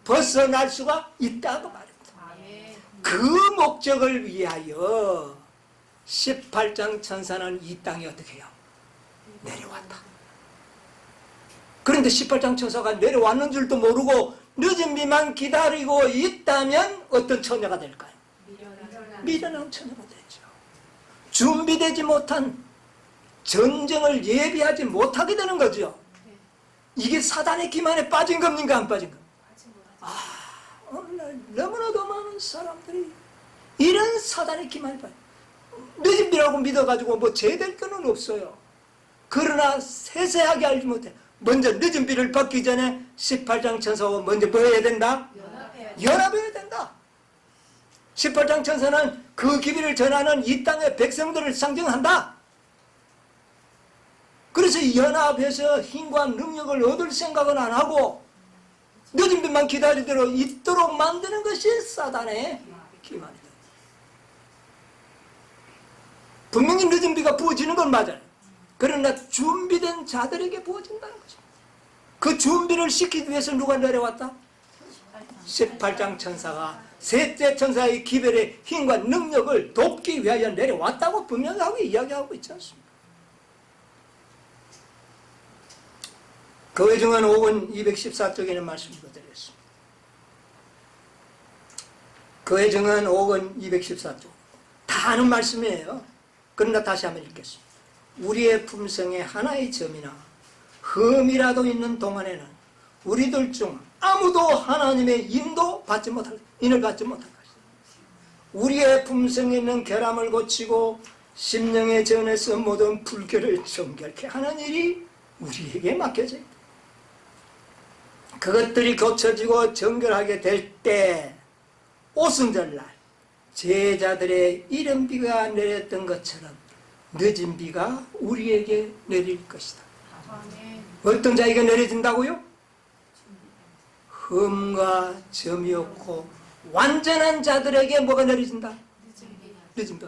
A: 벗어날 수가 있다고 말입니다. 그 목적을 위하여 18장 천사는 이 땅에 어떻게 해요? 내려왔다. 그런데 18장 천사가 내려왔는 줄도 모르고 늦은 비만 기다리고 있다면 어떤 처녀가 될까요? 미련한 처녀가 되죠. 준비되지 못한 전쟁을 예비하지 못하게 되는 거죠. 이게 사단의 기만에 빠진 겁니까? 안 빠진 겁니까? 오늘날 너무나도 많은 사람들이 이런 사단의 기만에 빠져. 늦은 비라고 믿어가지고 뭐 죄될 거는 없어요. 그러나 세세하게 알지 못해. 먼저 늦은 비를 받기 전에 18장 천사와 먼저 뭐 해야 된다? 연합해야 된다. 18장 천사는 그 기별을 전하는 이 땅의 백성들을 상징한다. 그래서 연합해서 힘과 능력을 얻을 생각은 안 하고 늦은 비만 기다리도록 있도록 만드는 것이 사단의 기만이다. 분명히 늦은 비가 부어지는 건 맞아요. 그러나 준비된 자들에게 부어진다는 거죠. 그 준비를 시키기 위해서 누가 내려왔다? 18장 천사가 셋째 천사의 기별의 힘과 능력을 돕기 위하여 내려왔다고 분명하게 이야기하고 있지 않습니까? 그 외중은 5권 214쪽에 있는 말씀 읽어드리겠습니다. 그 외중은 5권 214쪽 다 아는 말씀이에요. 그러나 다시 한번 읽겠습니다. 우리의 품성에 하나의 점이나 흠이라도 있는 동안에는 우리들 중 아무도 하나님의 인을 받지 못할 것이다. 우리의 품성에 있는 결함을 고치고 심령의 전에서 모든 불결을 정결케 하는 일이 우리에게 맡겨져 있다. 그것들이 고쳐지고 정결하게 될 때 오순절날 제자들의 이른 비가 내렸던 것처럼 늦은 비가 우리에게 내릴 것이다. 어떤 자에게 내려진다고요? 흠과 점이 없고 완전한 자들에게 뭐가 내려진다? 늦은 비.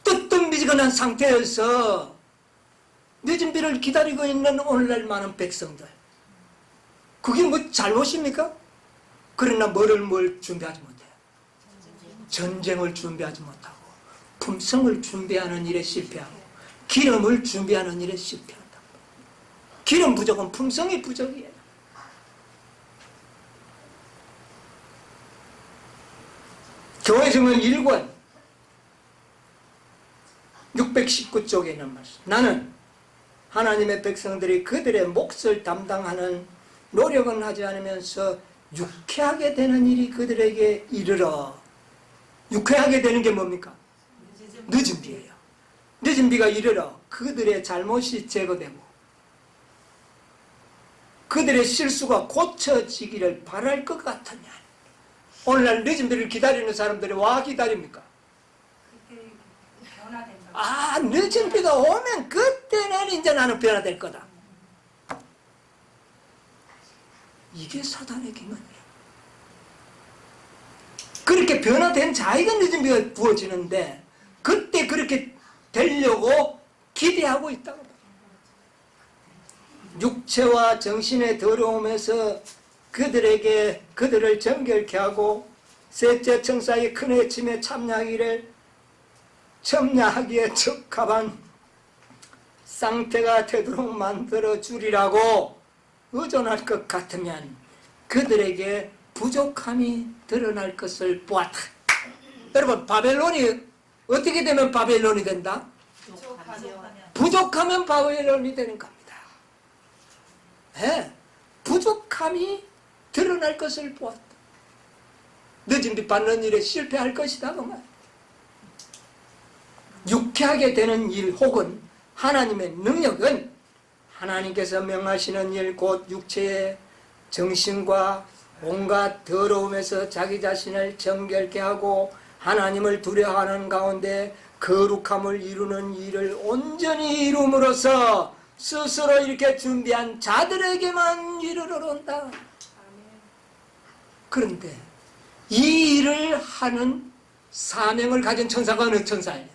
A: 뜨뜻미지근한 상태에서 늦은 비를 기다리고 있는 오늘날 많은 백성들, 그게 뭐 잘못입니까? 그러나 뭘 준비하지 못해요. 전쟁을 준비하지 못하고 품성을 준비하는 일에 실패하고 기름을 준비하는 일에 실패한다. 기름 부족은 품성이 부족이에요. 교회성은 1권 619쪽에 있는 말씀. 나는 하나님의 백성들이 그들의 몫을 담당하는 노력은 하지 않으면서 유쾌하게 되는 일이 그들에게 이르러. 유쾌하게 되는 게 뭡니까? 늦은 비예요. 늦은 비가 이르러 그들의 잘못이 제거되고 그들의 실수가 고쳐지기를 바랄 것 같으냐. 오늘날 늦은 비를 기다리는 사람들이 와 기다립니까?
D: 그게 변화된다.
A: 아, 늦은 비가 오면 그때는 이제 나는 변화될 거다. 이게 사단의 기만이에요. 그렇게 변화된 자에게 늦은 비가 부어지는데 그때 그렇게 되려고 기대하고 있다고. 육체와 정신의 더러움에서 그들을 정결케 하고 셋째 천사의 큰 외침에 참여하기에 적합한 상태가 되도록 만들어 주리라고 의존할 것 같으면 그들에게 부족함이 드러날 것을 보았다. 여러분, 바벨론이 어떻게 되면 바벨론이 된다? 부족하면 바벨론이 되는 겁니다. 네, 부족함이 드러날 것을 보았다. 늦은 비 받는 일에 실패할 것이다 그 말. 유쾌하게 되는 일 혹은 하나님의 능력은 하나님께서 명하시는 일 곧 육체의 정신과 온갖 더러움에서 자기 자신을 정결케 하고 하나님을 두려워하는 가운데 거룩함을 이루는 일을 온전히 이룸으로써 스스로 이렇게 준비한 자들에게만 이르러온다. 그런데 이 일을 하는 사명을 가진 천사가 어느 천사예요?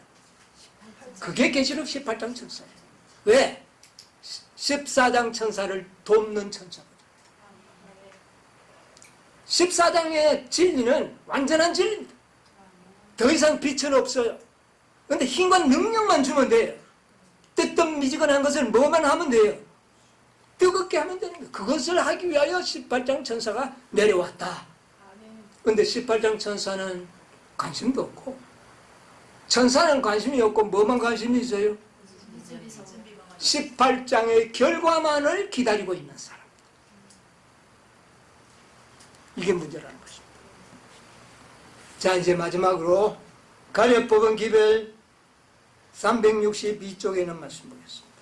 A: 그게 계시록 18장 천사예요. 왜? 14장 천사를 돕는 천사거든요. 14장의 진리는 완전한 진리입니다. 더 이상 빛은 없어요. 그런데 힘과 능력만 주면 돼요. 뜨뜻미지근한 것을 뭐만 하면 돼요? 뜨겁게 하면 되는 거예요. 그것을 하기 위하여 18장 천사가 내려왔다. 그런데 18장 천사는 관심도 없고, 천사는 관심이 없고 뭐만 관심이 있어요? 18장의 결과만을 기다리고 있는 사람. 이게 문제라는 것입니다. 자, 이제 마지막으로 가려 뽑은 기별 362쪽에 있는 말씀 보겠습니다.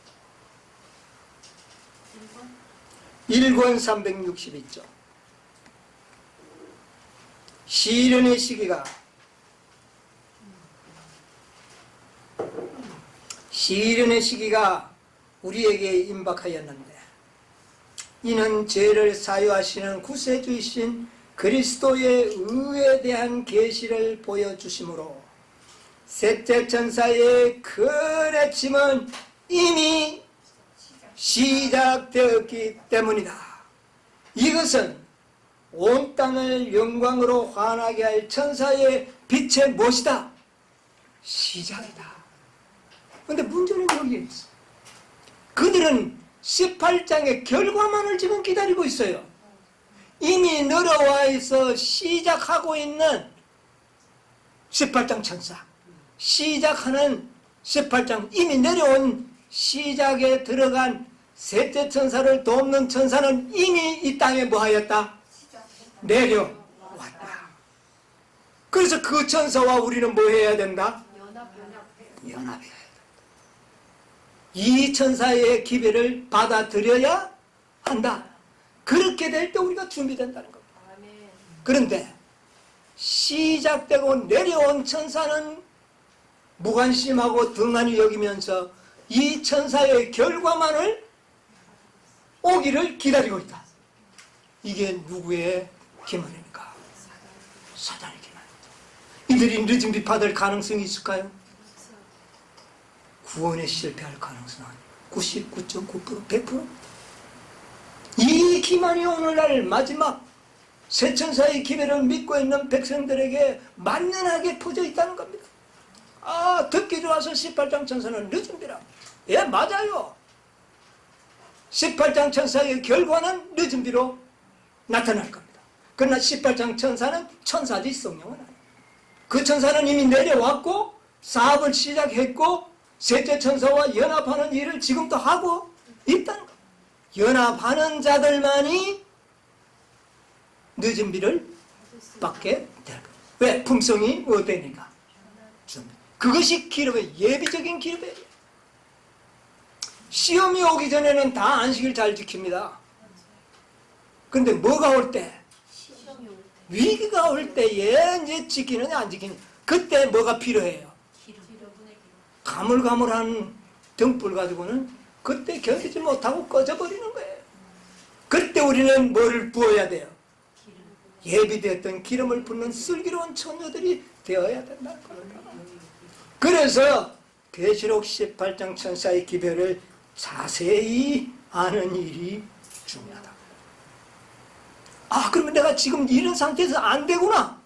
A: 1권 362쪽. 시련의 시기가 우리에게 임박하였는데 이는 죄를 사유하시는 구세주이신 그리스도의 의에 대한 계시를 보여주심으로 셋째 천사의 큰 외침은 이미 시작되었기 때문이다. 이것은 온 땅을 영광으로 환하게 할 천사의 빛의 무엇이다? 시작이다. 그런데 문제는 여기에 있어. 그들은 18장의 결과만을 지금 기다리고 있어요. 이미 늘어와 있어 시작하고 있는 18장 천사, 시작하는 18장, 이미 내려온 시작에 들어간 셋째 천사를 돕는 천사는 이미 이 땅에 뭐하였다? 내려왔다. 그래서 그 천사와 우리는 뭐 해야 된다? 연합해야 된다. 이 천사의 기별을 받아들여야 한다. 그렇게 될 때 우리가 준비된다는 겁니다. 그런데 시작되고 내려온 천사는 무관심하고 등한히 여기면서 이 천사의 결과만을 오기를 기다리고 있다. 이게 누구의 기만입니까? 사단의 기만입니다. 이들이 늦은 비 받을 가능성이 있을까요? 구원에 실패할 가능성은 99.9%, 100%. 이 기만이 오늘날 마지막 세천사의 기별을 믿고 있는 백성들에게 만연하게 퍼져 있다는 겁니다. 아, 듣기 좋아서 18장 천사는 늦은 비라. 예, 맞아요. 18장 천사의 결과는 늦은 비로 나타날 겁니다. 그러나 18장 천사는 천사지 성령은 아니에요. 그 천사는 이미 내려왔고 사업을 시작했고 셋째 천사와 연합하는 일을 지금도 하고 있다는 겁니다. 연합하는 자들만이 늦은 비를 받게 될 겁니다. 왜? 품성이 어때니까? 그것이 기름의 예비적인 기름이에요. 시험이 오기 전에는 다 안식일 잘 지킵니다. 그런데 뭐가 올 때? 위기가 올 때에 이제 지키느냐 안 지키느냐. 그때 뭐가 필요해요? 가물가물한 등불 가지고는 그때 견디지 못하고 꺼져버리는 거예요. 그때 우리는 뭐를 부어야 돼요? 예비되었던 기름을 붓는 슬기로운 처녀들이 되어야 된다는 겁니다. 그래서 계시록 18장 천사의 기별을 자세히 아는 일이 중요하다. 아, 그러면 내가 지금 이런 상태에서 안 되구나.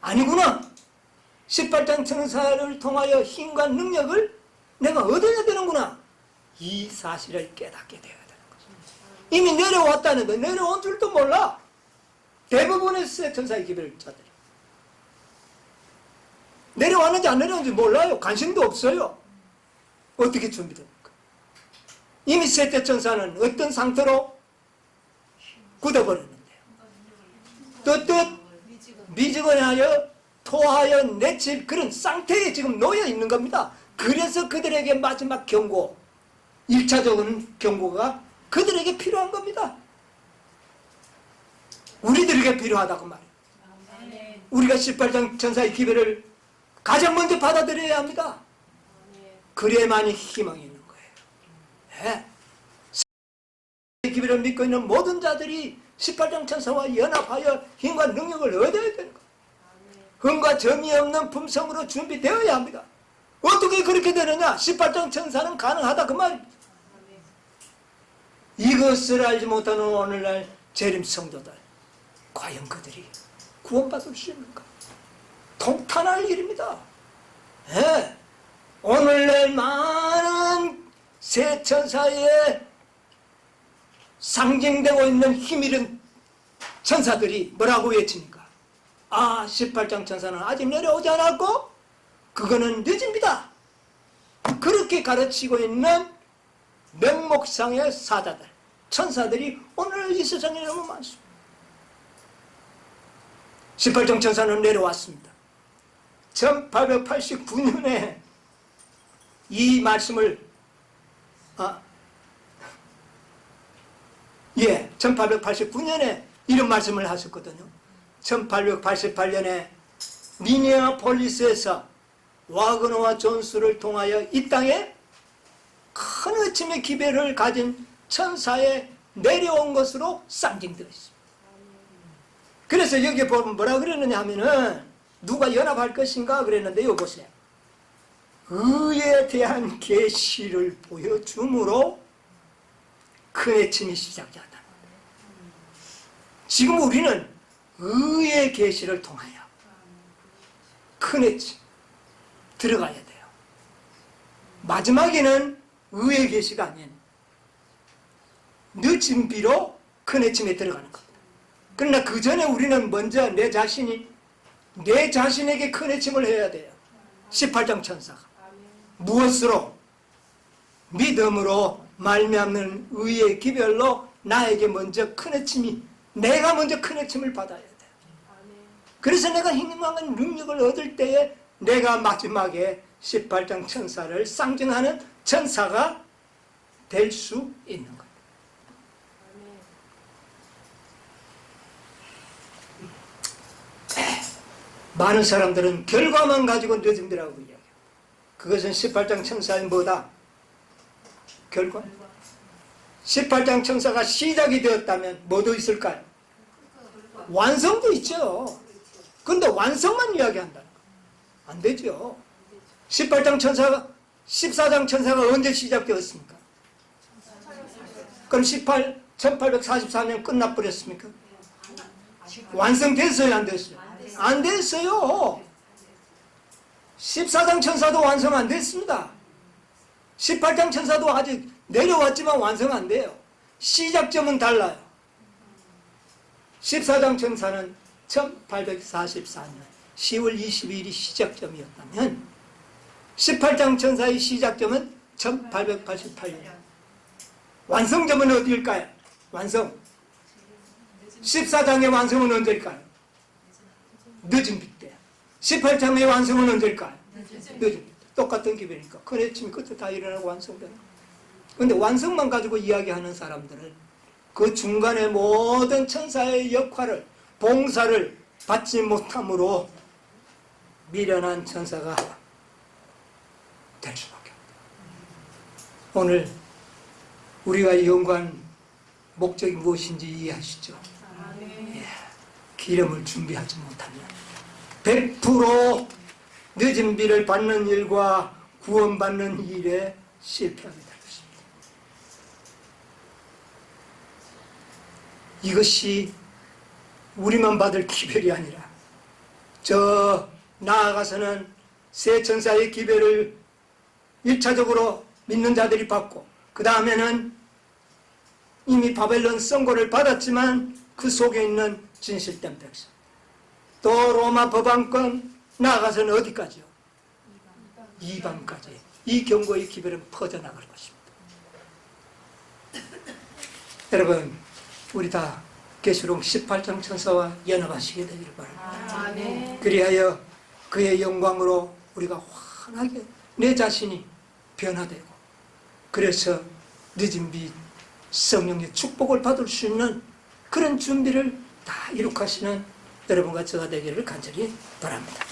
A: 아니구나. 18장 천사를 통하여 힘과 능력을 내가 얻어야 되는구나. 이 사실을 깨닫게 되어야 되는 거죠. 이미 내려왔다는데 내려온 줄도 몰라. 대부분의 천사의 기별을 자들이 내려왔는지 안 내려왔는지 몰라요. 관심도 없어요. 어떻게 준비됩니까? 이미 셋째 천사는 어떤 상태로 굳어버렸는데요. 떳떳 미지근하여 토하여 내칠 그런 상태에 지금 놓여 있는 겁니다. 그래서 그들에게 마지막 경고, 1차적인 경고가 그들에게 필요한 겁니다. 우리들에게 필요하다고 말이에요. 우리가 18장 천사의 기별을 가장 먼저 받아들여야 합니다. 그래야만이 희망이 있는 거예요. 네. 기별을 믿고 있는 모든 자들이 18장 천사와 연합하여 힘과 능력을 얻어야 되는 거예요. 흠과 점이 없는 품성으로 준비되어야 합니다. 어떻게 그렇게 되느냐? 18장 천사는 가능하다 그 말입니다. 이것을 알지 못하는 오늘날 재림 성도들, 과연 그들이 구원받을 수 있는가? 통탄할 일입니다. 네. 오늘날 많은 새 천사에 상징되고 있는 힘있는 천사들이 뭐라고 외칩니까? 아, 18장 천사는 아직 내려오지 않았고 그거는 늦은비다. 그렇게 가르치고 있는 명목상의 사자들, 천사들이 오늘 이 세상에 너무 많습니다. 18장 천사는 내려왔습니다. 1889년에 이 말씀을 1889년에 이런 말씀을 하셨거든요. 1888년에 미니애폴리스에서 와그너와 존스를 통하여 이 땅에 큰 의침의 기별을 가진 천사에 내려온 것으로 상징되어 있습니다. 그래서 여기 보면 뭐라 그랬느냐 하면은 누가 연합할 것인가 그랬는데 이거 보세요. 의에 대한 계시를 보여줌으로 큰 애침이 시작되었다. 지금 우리는 의의 계시를 통하여 큰 애침 들어가야 돼요. 마지막에는 의의 계시가 아닌 늦은 비로 큰 애침에 들어가는 겁니다. 그러나 그 전에 우리는 먼저 내 자신에게 큰 애침을 해야 돼요. 18장 천사가 무엇으로? 믿음으로 말미암는 의의 기별로 나에게 먼저 큰 애침이, 내가 먼저 큰 애침을 받아야 돼요. 그래서 내가 희망한 능력을 얻을 때에 내가 마지막에 18장 천사를 상징하는 천사가 될 수 있는 거예요. 많은 사람들은 결과만 가지고 늦은비라고 이야기해요. 그것은 18장 천사의 뭐다? 결과? 18장 천사가 시작이 되었다면 뭐도 있을까요? 완성도 있죠. 근데 완성만 이야기한다. 안 되죠. 18장 천사가 14장 천사가 언제 시작되었습니까? 그럼 1844년 끝나버렸습니까? 완성됐어요, 안 됐어요? 안 됐어요. 14장 천사도 완성 안 됐습니다. 18장 천사도 아직 내려왔지만 완성 안 돼요. 시작점은 달라요. 14장 천사는 1844년 10월 22일이 시작점이었다면 18장 천사의 시작점은 1888년. 완성점은 어디일까요? 완성. 14장의 완성은 언제일까요? 늦은 빗대. 18장의 완성은 언제일까요? 늦은 빗대. 똑같은 기별이니까 큰 해침 끝에 다 일어나고 완성되는 거예요. 근데 완성만 가지고 이야기하는 사람들은 그 중간에 모든 천사의 역할을, 봉사를 받지 못함으로 미련한 천사가 될 수밖에 없다. 오늘 우리가 연구한 목적이 무엇인지 이해하시죠? 예, 기름을 준비하지 못하면 100% 늦은 비를 받는 일과 구원받는 일에 실패하게 될 것입니다. 이것이 우리만 받을 기별이 아니라 저 나아가서는 새 천사의 기별을 1차적으로 믿는 자들이 받고 그 다음에는 이미 바벨론 선고를 받았지만 그 속에 있는 진실된 백성, 또 로마 법왕권 나아가서는 어디까지요? 이방까지. 이 경고의 기별은 퍼져나갈 것입니다. 여러분, 우리 다 계시록 18장 천사와 연합하시게 되기를 바랍니다. 그리하여 그의 영광으로 우리가 환하게 내 자신이 변화되고, 그래서 늦은 비 성령의 축복을 받을 수 있는 그런 준비를 다 이룩하시는 여러분과 저가 되기를 간절히 바랍니다.